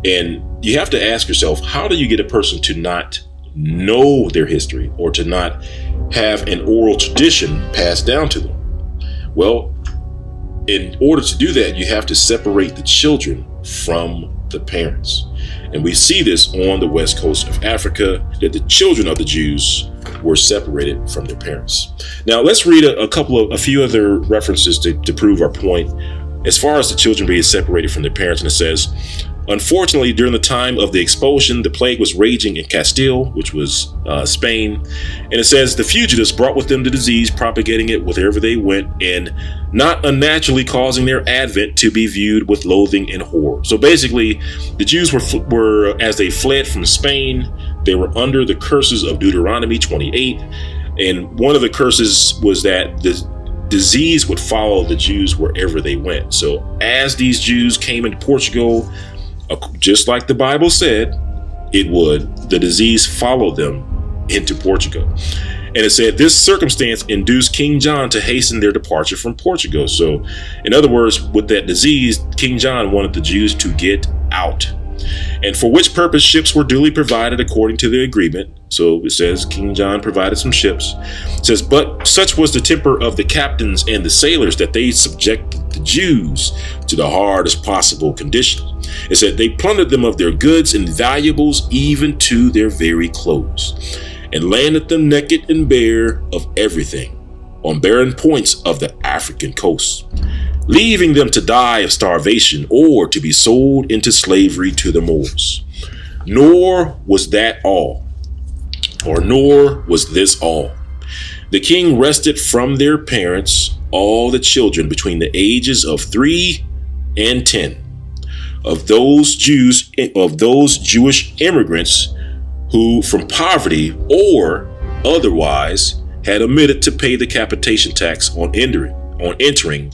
And you have to ask yourself, how do you get a person to not know their history or to not have an oral tradition passed down to them? Well, in order to do that, you have to separate the children from the parents. And we see this on the west coast of Africa, that the children of the Jews were separated from their parents. Now, let's read a few other references to prove our point as far as the children being separated from their parents. And it says, unfortunately, during the time of the expulsion, the plague was raging in Castile, which was Spain. And it says the fugitives brought with them the disease, propagating it wherever they went, and not unnaturally causing their advent to be viewed with loathing and horror. So basically, the Jews were as they fled from Spain, they were under the curses of Deuteronomy 28. And one of the curses was that the disease would follow the Jews wherever they went. So as these Jews came into Portugal, just like the Bible said the disease followed them into Portugal. And it said this circumstance induced King John to hasten their departure from Portugal. So in other words, with that disease, King John wanted the Jews to get out. And for which purpose ships were duly provided according to the agreement. So it says King John provided some ships. It says, but such was the temper of the captains and the sailors that they subjected the Jews to the hardest possible conditions. It said they plundered them of their goods and valuables, even to their very clothes, and landed them naked and bare of everything on barren points of the African coast, leaving them to die of starvation or to be sold into slavery to the Moors. Nor was that all, or nor was this all. The king wrested from their parents all the children between the ages of 3 and 10 of those Jewish immigrants who from poverty or otherwise had omitted to pay the capitation tax on entering,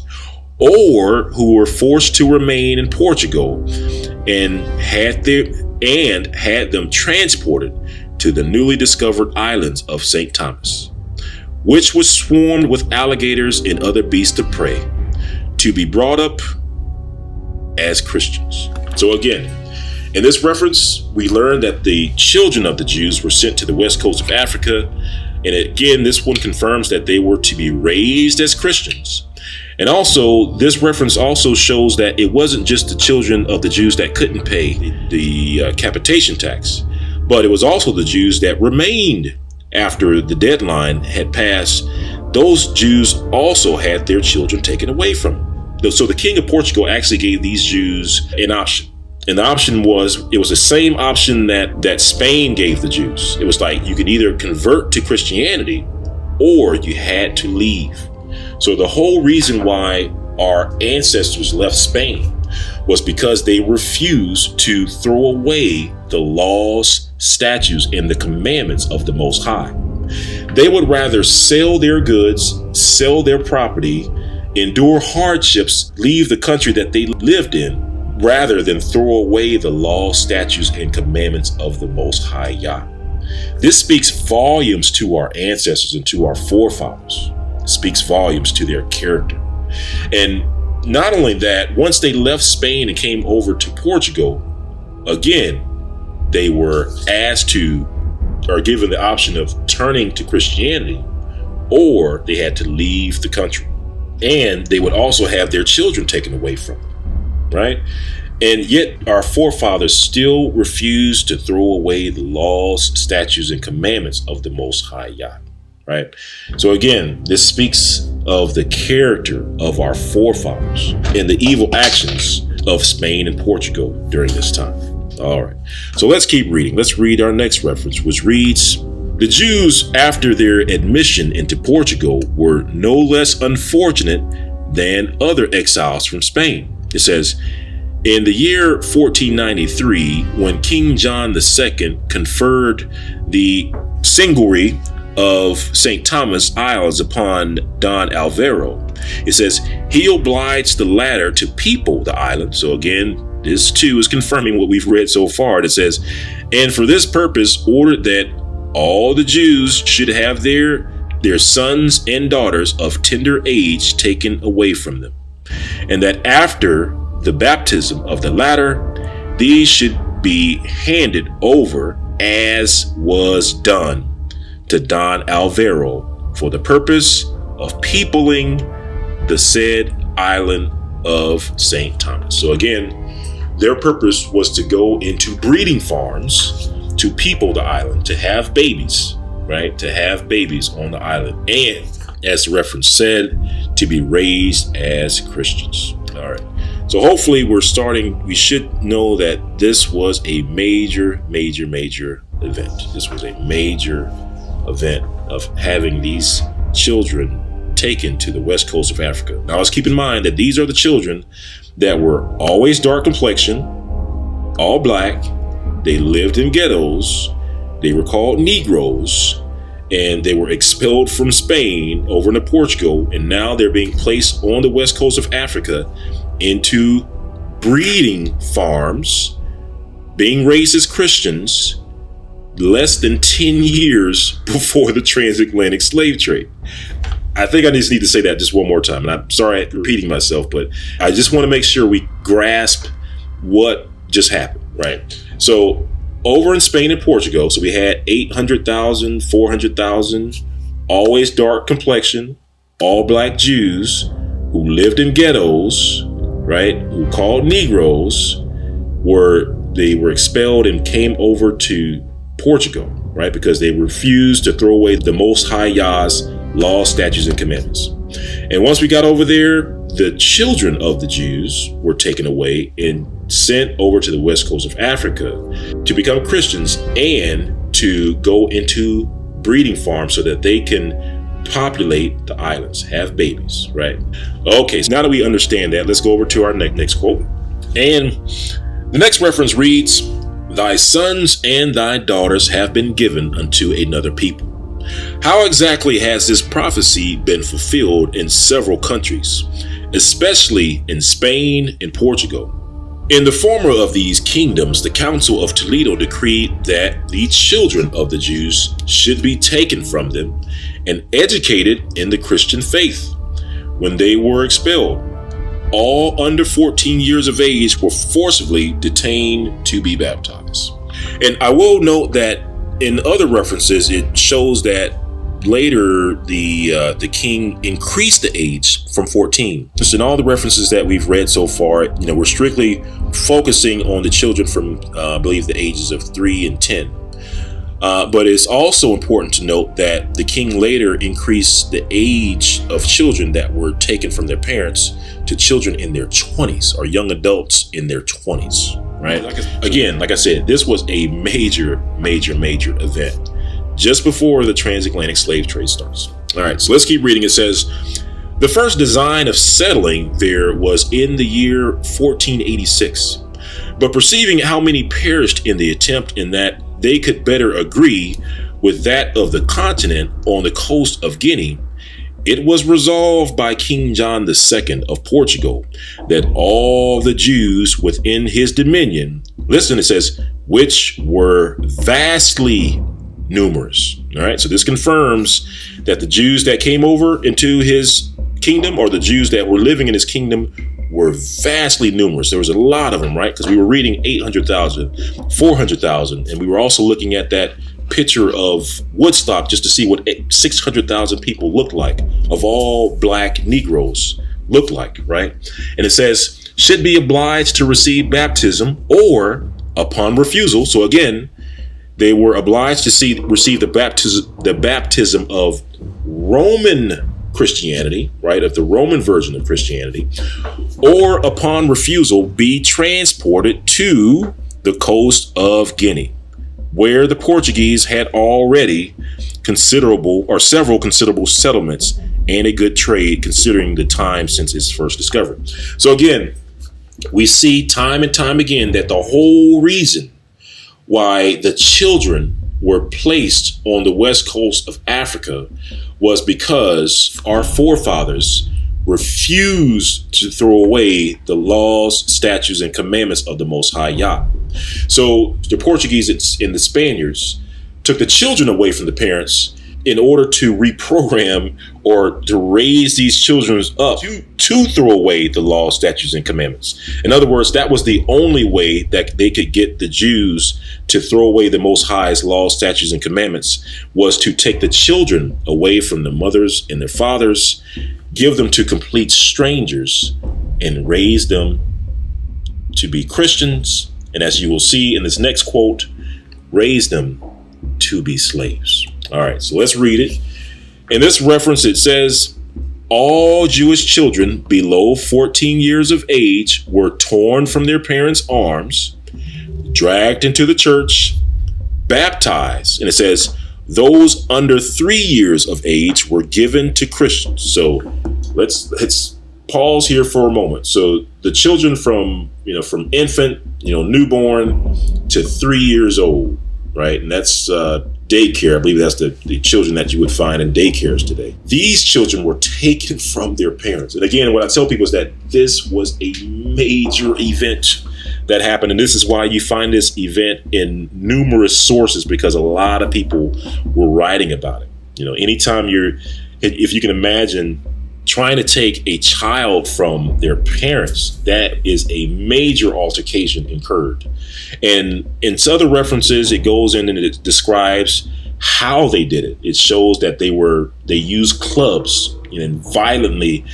or who were forced to remain in Portugal and had them transported to the newly discovered islands of St. Thomas, which was swarmed with alligators and other beasts of prey, to be brought up as Christians. So again, in this reference, we learn that the children of the Jews were sent to the west coast of Africa. And again, this one confirms that they were to be raised as Christians. And also, this reference also shows that it wasn't just the children of the Jews that couldn't pay the capitation tax, but it was also the Jews that remained after the deadline had passed. Those Jews also had their children taken away from them. So the king of Portugal actually gave these Jews an option. And the option was the same option that Spain gave the Jews. It was like you could either convert to Christianity or you had to leave. So the whole reason why our ancestors left Spain was because they refused to throw away the laws, statutes, and the commandments of the Most High. They would rather sell their goods, sell their property, endure hardships, leave the country that they lived in, rather than throw away the law, statutes, and commandments of the Most High Yah. This speaks volumes to our ancestors and to our forefathers. It speaks volumes to their character. And not only that, once they left Spain and came over to Portugal, again, they were asked to, or given the option of turning to Christianity, or they had to leave the country. And they would also have their children taken away from them. Right? And yet our forefathers still refused to throw away the laws, statutes, and commandments of the Most High Yah. Right? So again, this speaks of the character of our forefathers and the evil actions of Spain and Portugal during this time. All right. So let's keep reading. Let's read our next reference, which reads, the Jews, after their admission into Portugal, were no less unfortunate than other exiles from Spain. It says, in the year 1493, when King John II conferred the seigneury of St. Thomas Isles upon Don Alvaro, it says, he obliged the latter to people the island. So again, this too is confirming what we've read so far. It says, and for this purpose ordered that all the Jews should have their sons and daughters of tender age taken away from them, and that after the baptism of the latter, these should be handed over as was done to Don Alvaro for the purpose of peopling the said island of St. Thomas. So again, their purpose was to go into breeding farms to people the island, to have babies, right? To have babies on the island. And as the reference said, to be raised as Christians. All right. So hopefully we should know that this was a major event. This was a major event of having these children taken to the west coast of Africa. Now let's keep in mind that these are the children that were always dark complexion, all black. They lived in ghettos. They were called Negroes. And they were expelled from Spain over into Portugal, and now they're being placed on the west coast of Africa into breeding farms, being raised as Christians less than 10 years before the transatlantic slave trade. I think I just need to say that just one more time, and I'm sorry I'm repeating myself, but I just want to make sure we grasp what just happened, right? So over in Spain and Portugal, so we had 800,000, 400,000, always dark complexion, all black Jews who lived in ghettos, right? Who called Negroes, they were expelled and came over to Portugal, right? Because they refused to throw away the Most High Yah's laws, statutes, and commandments. And once we got over there, the children of the Jews were taken away and sent over to the west coast of Africa to become Christians and to go into breeding farms so that they can populate the islands, have babies, right? Okay, so now that we understand that, let's go over to our next quote. And the next reference reads, "Thy sons and thy daughters have been given unto another people." How exactly has this prophecy been fulfilled in several countries, especially in Spain and Portugal? In the former of these kingdoms, the Council of Toledo decreed that the children of the Jews should be taken from them and educated in the Christian faith. When they were expelled, all under 14 years of age were forcibly detained to be baptized. And I will note that in other references, it shows that later the king increased the age from 14. Just in all the references that we've read so far, we're strictly focusing on the children from I believe the ages of 3 and 10. But it's also important to note that the king later increased the age of children that were taken from their parents to children in their 20s or young adults in their 20s, right? Again, like I said, this was a major event just before the transatlantic slave trade starts. All right, so let's keep reading. It says, "The first design of settling there was in the year 1486. But perceiving how many perished in the attempt, in that they could better agree with that of the continent on the coast of Guinea, it was resolved by King John II of Portugal that all the Jews within his dominion," listen, it says, "which were vastly numerous." All right, so this confirms that the Jews that came over into his kingdom, or the Jews that were living in his kingdom, were vastly numerous. There was a lot of them, right? Because we were reading 800,000, 400,000, and we were also looking at that picture of Woodstock just to see what 600,000 people looked like, of all black Negroes looked like, right? And it says, "should be obliged to receive baptism, or upon refusal." So again, they were obliged to receive the baptism of Roman Christianity, right, of the Roman version of Christianity, or upon refusal be transported to the coast of Guinea, where the Portuguese had already several considerable settlements and a good trade, considering the time since its first discovery. So again, we see time and time again that the whole reason why the children were placed on the west coast of Africa was because our forefathers refused to throw away the laws, statutes, and commandments of the Most High Yah. So the Portuguese and the Spaniards took the children away from the parents in order to reprogram or to raise these children up to throw away the law, statutes, and commandments. In other words, that was the only way that they could get the Jews to throw away the Most High's laws, statutes, and commandments, was to take the children away from the mothers and their fathers, give them to complete strangers, and raise them to be Christians. And as you will see in this next quote, raise them to be slaves. All right, so let's read it. In this reference, it says, "All Jewish children below 14 years of age were torn from their parents' arms, dragged into the church, baptized." And it says, "Those under 3 years of age were given to Christians." So let's pause here for a moment. So the children from infant, newborn to 3 years old, right? And that's daycare. I believe that's the children that you would find in daycares today. These children were taken from their parents. And again, what I tell people is that this was a major event that happened. And this is why you find this event in numerous sources, because a lot of people were writing about it. Anytime if you can imagine trying to take a child from their parents, that is a major altercation incurred. And in other references, it goes in and it describes how they did it. It shows that they used clubs and violently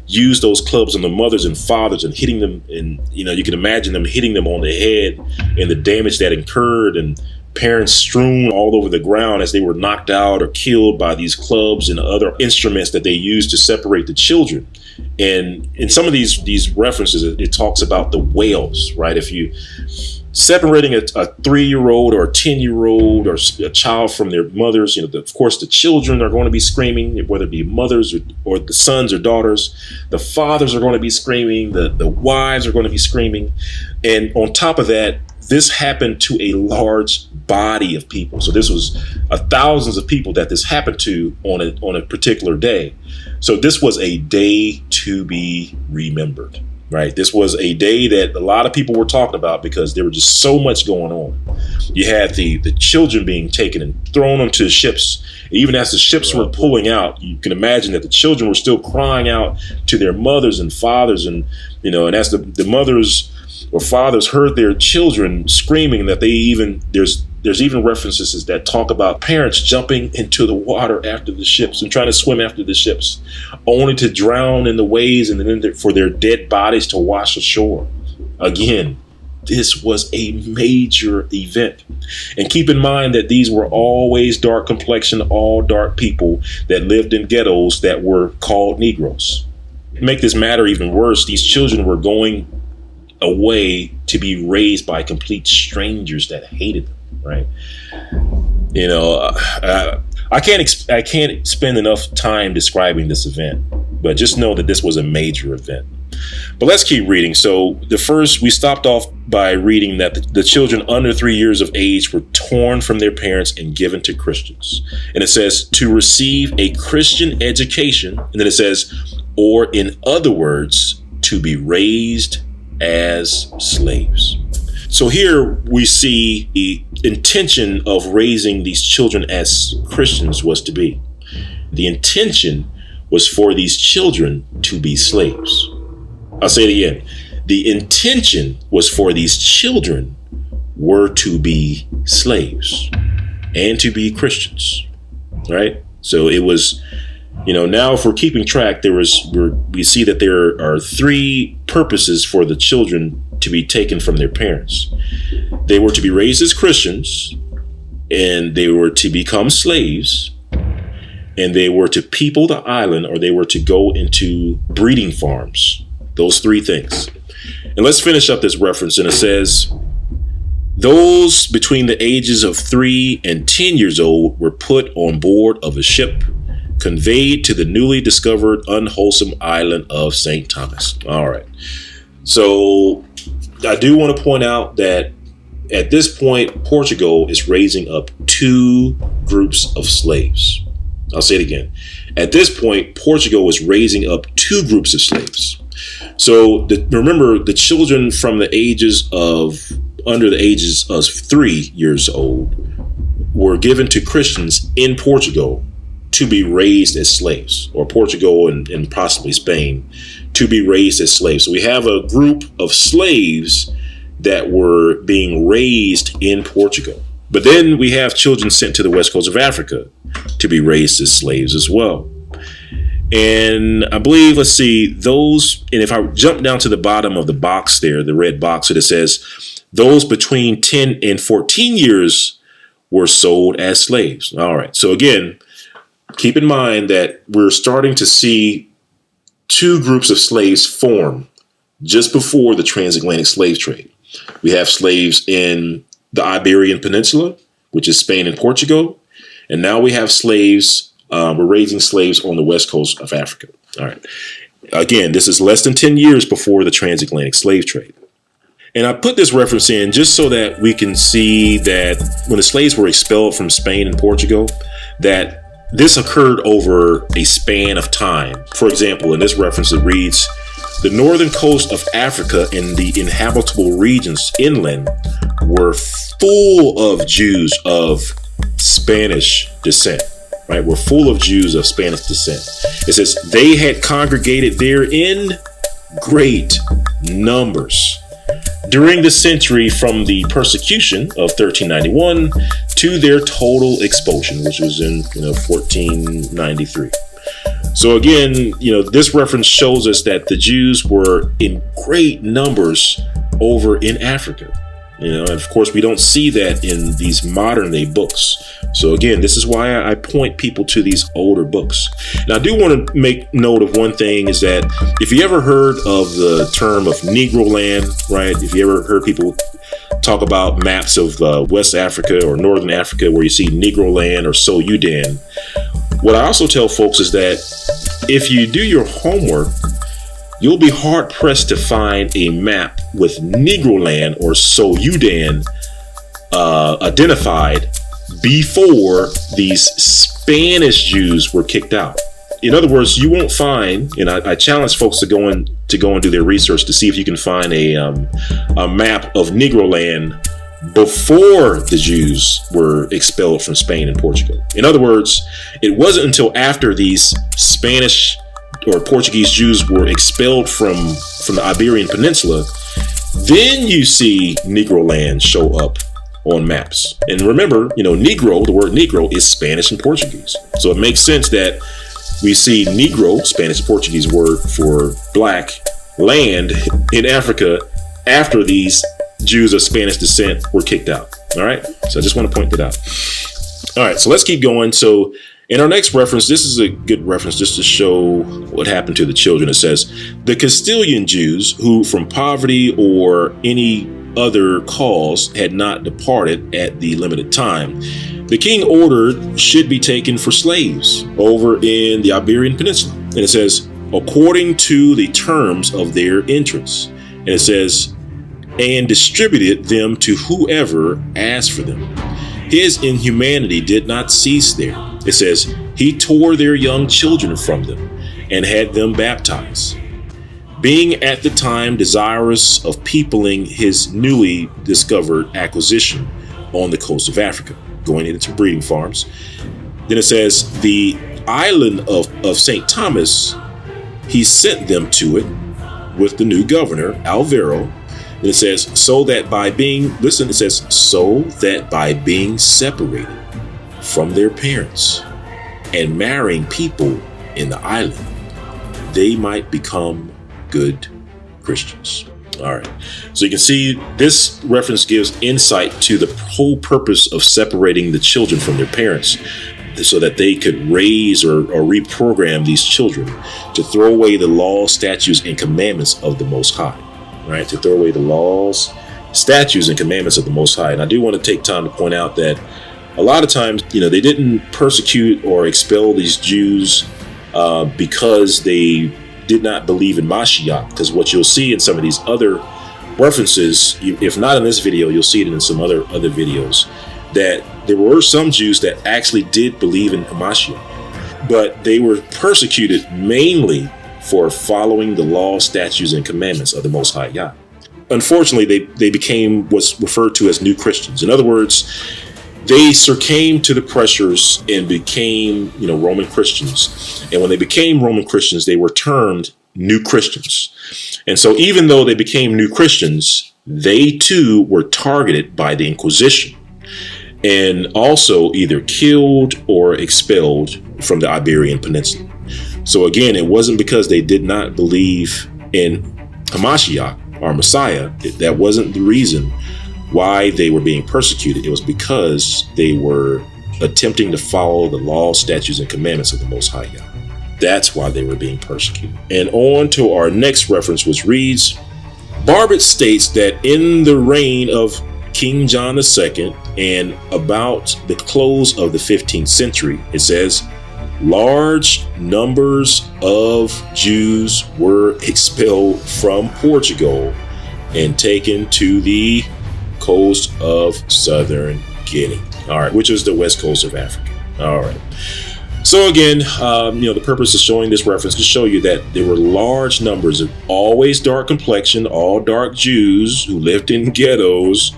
used those clubs on the mothers and fathers and hitting them. And, you can imagine them hitting them on the head and the damage that incurred, and parents strewn all over the ground as they were knocked out or killed by these clubs and other instruments that they used to separate the children. And in some of these references, it talks about the whales, right? If you separating a 3-year-old or a 10-year-old or a child from their mothers, of course, the children are going to be screaming, whether it be mothers or the sons or daughters. The fathers are going to be screaming. The wives are going to be screaming. And on top of that, this happened to a large body of people. So this was thousands of people that this happened to on a particular day. So this was a day to be remembered, right? This was a day that a lot of people were talking about because there was just so much going on. You had the children being taken and thrown onto ships. Even as the ships were pulling out, you can imagine that the children were still crying out to their mothers and fathers. And as the mothers or fathers heard their children screaming, that there's even references that talk about parents jumping into the water after the ships and trying to swim after the ships, only to drown in the waves and then for their dead bodies to wash ashore. Again, this was a major event. And keep in mind that these were always dark complexion, all dark people that lived in ghettos that were called Negroes. To make this matter even worse, these children were going away to be raised by complete strangers that hated them, right? I can't spend enough time describing this event, but just know that this was a major event. But let's keep reading. So we stopped off by reading that the children under 3 years of age were torn from their parents and given to Christians. And it says to receive a Christian education. And then it says, or in other words, to be raised as slaves. So here we see the intention of raising these children as Christians was to be. The intention was for these children to be slaves. I'll say it again. The intention was for these children were to be slaves and to be Christians, right? So it was, now if we're keeping track, we see that there are 3 purposes for the children to be taken from their parents. They were to be raised as Christians, and they were to become slaves, and they were to people the island, or they were to go into breeding farms. Those 3 things. And let's finish up this reference. And it says, those between the ages of 3 and 10 years old were put on board of a ship, conveyed to the newly discovered unwholesome island of St. Thomas. All right. So I do want to point out that at this point, Portugal is raising up 2 groups of slaves. I'll say it again. At this point, Portugal was raising up 2 groups of slaves. So remember, the children from under the ages of 3 years old were given to Christians in Portugal to be raised as slaves, or Portugal and possibly Spain to be raised as slaves. So we have a group of slaves that were being raised in Portugal. But then we have children sent to the west coast of Africa to be raised as slaves as well. And I believe, let's see, and if I jump down to the bottom of the box there, the red box, it says those between 10 and 14 years were sold as slaves. All right. So again, keep in mind that we're starting to see 2 groups of slaves form just before the transatlantic slave trade. We have slaves in the Iberian Peninsula, which is Spain and Portugal. And now we have slaves. We're raising slaves on the west coast of Africa. All right. Again, this is less than 10 years before the transatlantic slave trade. And I put this reference in just so that we can see that when the slaves were expelled from Spain and Portugal, that this occurred over a span of time. For example, in this reference, it reads, the northern coast of Africa and the inhabitable regions inland were full of Jews of Spanish descent, right? Were full of Jews of Spanish descent. It says they had congregated there in great numbers during the century from the persecution of 1391 to their total expulsion, which was in 1493. So again, this reference shows us that the Jews were in great numbers over in Africa. And of course, we don't see that in these modern day books. So again, this is why I point people to these older books. Now, I do want to make note of one thing, is that if you ever heard of the term of Negro land, right? If you ever heard people talk about maps of West Africa or Northern Africa where you see Negro land or Soudan, what I also tell folks is that if you do your homework, you'll be hard pressed to find a map with Negro land or Soudan identified before these Spanish Jews were kicked out. In other words, you won't find, and I challenge folks to go and do their research to see if you can find a map of Negro land before the Jews were expelled from Spain and Portugal. In other words, it wasn't until after these Spanish or Portuguese Jews were expelled from the Iberian Peninsula, then you see Negro land show up on maps. And remember, Negro, the word Negro is Spanish and Portuguese. So it makes sense that we see Negro, Spanish and Portuguese word for black land in Africa after these Jews of Spanish descent were kicked out. All right. So I just want to point that out. All right. So let's keep going. So in our next reference, this is a good reference just to show what happened to the children. It says, the Castilian Jews who from poverty or any other cause had not departed at the limited time, the king ordered should be taken for slaves over in the Iberian Peninsula. And it says, according to the terms of their entrance. And it says, and distributed them to whoever asked for them. His inhumanity did not cease there. It says, he tore their young children from them and had them baptized, being at the time desirous of peopling his newly discovered acquisition on the coast of Africa, going into breeding farms. Then it says, the island of St. Thomas, he sent them to it with the new governor, Alvaro. And it says, so that by being separated from their parents and marrying people in the island, they might become good Christians. All right. So you can see this reference gives insight to the whole purpose of separating the children from their parents, so that they could raise or reprogram these children to throw away the laws, statutes, and commandments of the Most High. Right, to throw away the laws, statutes, and commandments of the Most High. And I do want to take time to point out that a lot of times, they didn't persecute or expel these Jews because they did not believe in Mashiach. Because what you'll see in some of these other references, if not in this video, you'll see it in some other videos, that there were some Jews that actually did believe in Mashiach, but they were persecuted mainly for following the law, statutes, and commandments of the Most High Yah. Unfortunately, they became what's referred to as new Christians. In other words, they succumbed to the pressures and became, Roman Christians. And when they became Roman Christians, they were termed new Christians. And so even though they became new Christians, they too were targeted by the Inquisition and also either killed or expelled from the Iberian Peninsula. So again, it wasn't because they did not believe in Hamashiach, our Messiah. That wasn't the reason why they were being persecuted. It was because they were attempting to follow the law, statutes, and commandments of the Most High Yah. That's why they were being persecuted. And on to our next reference, which reads, Barbet states that in the reign of King John II and about the close of the 15th century, it says, large numbers of Jews were expelled from Portugal and taken to the coast of southern Guinea, all right, which is the west coast of Africa. All right. So again, the purpose of showing this reference to show you that there were large numbers of always dark complexion, all dark Jews who lived in ghettos,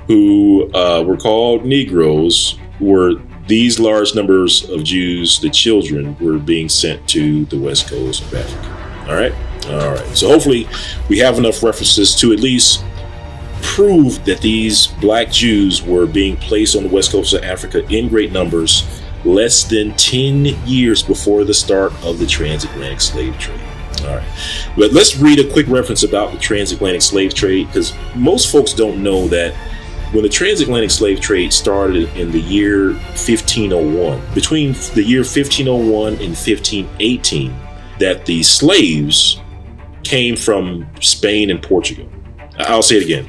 who were called Negroes. Were these large numbers of Jews, the children, were being sent to the west coast of Africa. All right. All right. So hopefully we have enough references to at least prove that these black Jews were being placed on the west coast of Africa in great numbers less than 10 years before the start of the transatlantic slave trade. All right. But let's read a quick reference about the transatlantic slave trade, because most folks don't know that when the transatlantic slave trade started in the year 1501, between the year 1501 and 1518, that the slaves came from Spain and Portugal. I'll say it again.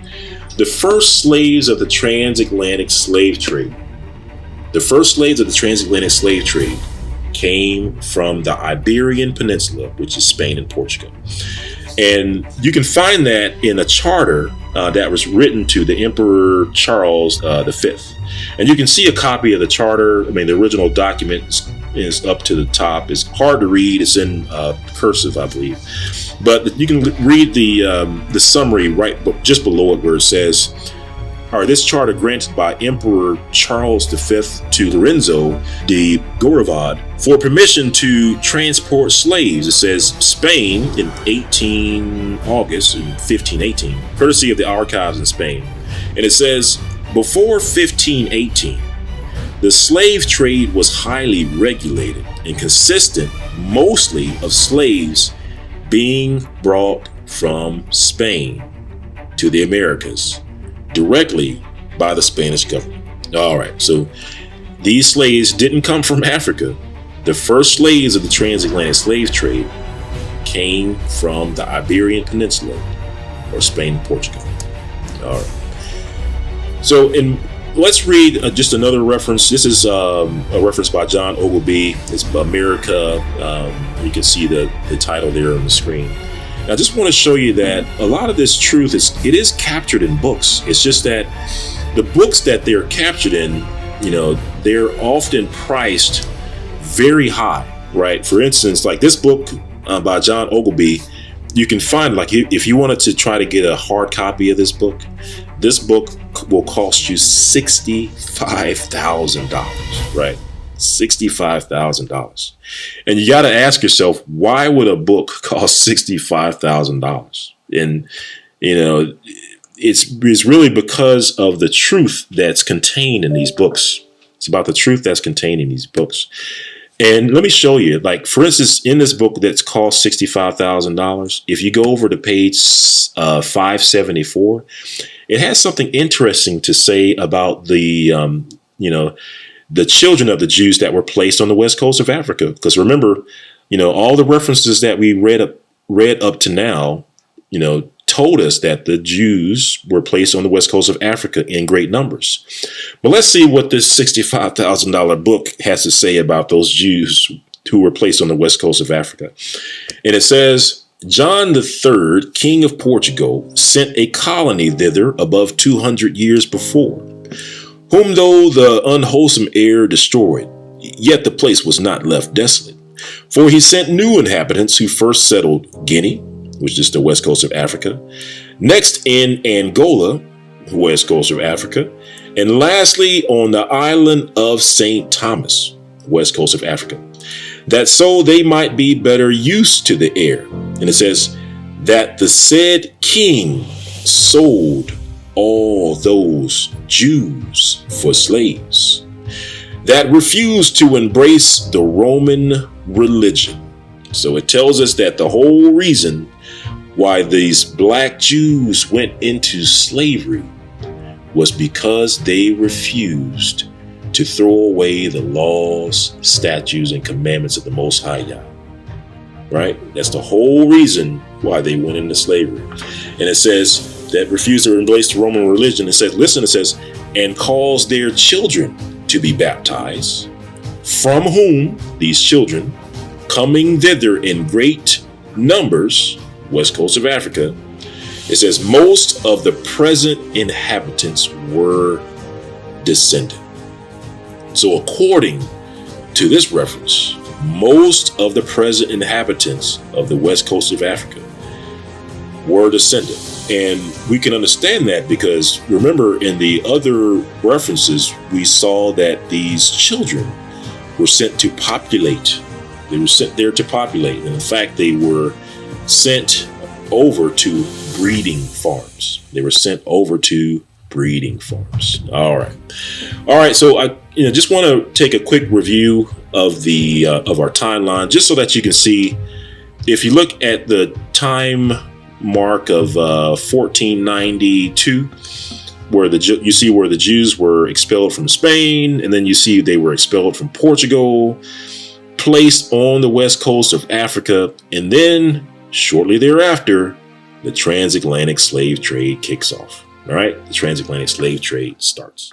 The first slaves of the transatlantic slave trade, came from the Iberian Peninsula, which is Spain and Portugal. And you can find that in a charter that was written to the Emperor Charles V. And you can see a copy of the charter. I mean, the original document is up to the top. It's hard to read. It's in cursive, I believe. But you can read the summary right just below it, where it says, this charter granted by Emperor Charles V to Lorenzo de Gouravad for permission to transport slaves. It says Spain in August 1518, courtesy of the archives in Spain. And it says, before 1518, the slave trade was highly regulated and consisted mostly of slaves being brought from Spain to the Americas directly by the Spanish government. All right, so these slaves didn't come from Africa. The first slaves of the transatlantic slave trade came from the Iberian Peninsula, or Spain and Portugal. All right. So let's read just another reference. This is a reference by John Ogilvie. It's America. You can see the title there on the screen. I just want to show you that a lot of this truth is captured in books. It's just that the books that they're captured in, they're often priced very high, right? For instance, like this book by John Ogilvie, you can find, like, if you wanted to try to get a hard copy of this book will cost you $65,000, right? $65,000. And you got to ask yourself, why would a book cost $65,000? And, it's really because of the truth that's contained in these books. It's about the truth that's contained in these books. And let me show you, like, for instance, in this book that's cost $65,000, if you go over to page 574, it has something interesting to say about the children of the Jews that were placed on the west coast of Africa. Because remember, all the references that we read up to now, told us that the Jews were placed on the west coast of Africa in great numbers. But let's see what this $65,000 book has to say about those Jews who were placed on the west coast of Africa. And it says, John III, King of Portugal, sent a colony thither above 200 years before, whom though the unwholesome air destroyed, yet the place was not left desolate. For he sent new inhabitants who first settled Guinea, which is the west coast of Africa, next in Angola, west coast of Africa, and lastly on the island of St. Thomas, west coast of Africa, that so they might be better used to the air. And it says that the said king sold all those Jews for slaves that refused to embrace the Roman religion. So it tells us that the whole reason why these black Jews went into slavery was because they refused to throw away the laws, statutes, and commandments of the Most High Yah. Right? That's the whole reason why they went into slavery. And it says that refused to embrace the Roman religion. It says, listen, it says, and caused their children to be baptized, from whom these children, coming thither in great numbers, west coast of Africa, it says most of the present inhabitants were descended. So according to this reference, most of the present inhabitants of the west coast of Africa were descended. And we can understand that because remember, in the other references, we saw that these children were sent to populate. They were sent there to populate. And in fact, they were sent over to breeding farms. They were sent over to breeding farms. All right. So I just want to take a quick review of the of our timeline, just so that you can see if you look at the time mark of 1492, where you see where the Jews were expelled from Spain, and then you see they were expelled from Portugal, placed on the west coast of Africa, and then shortly thereafter, the transatlantic slave trade kicks off. All right, the transatlantic slave trade starts.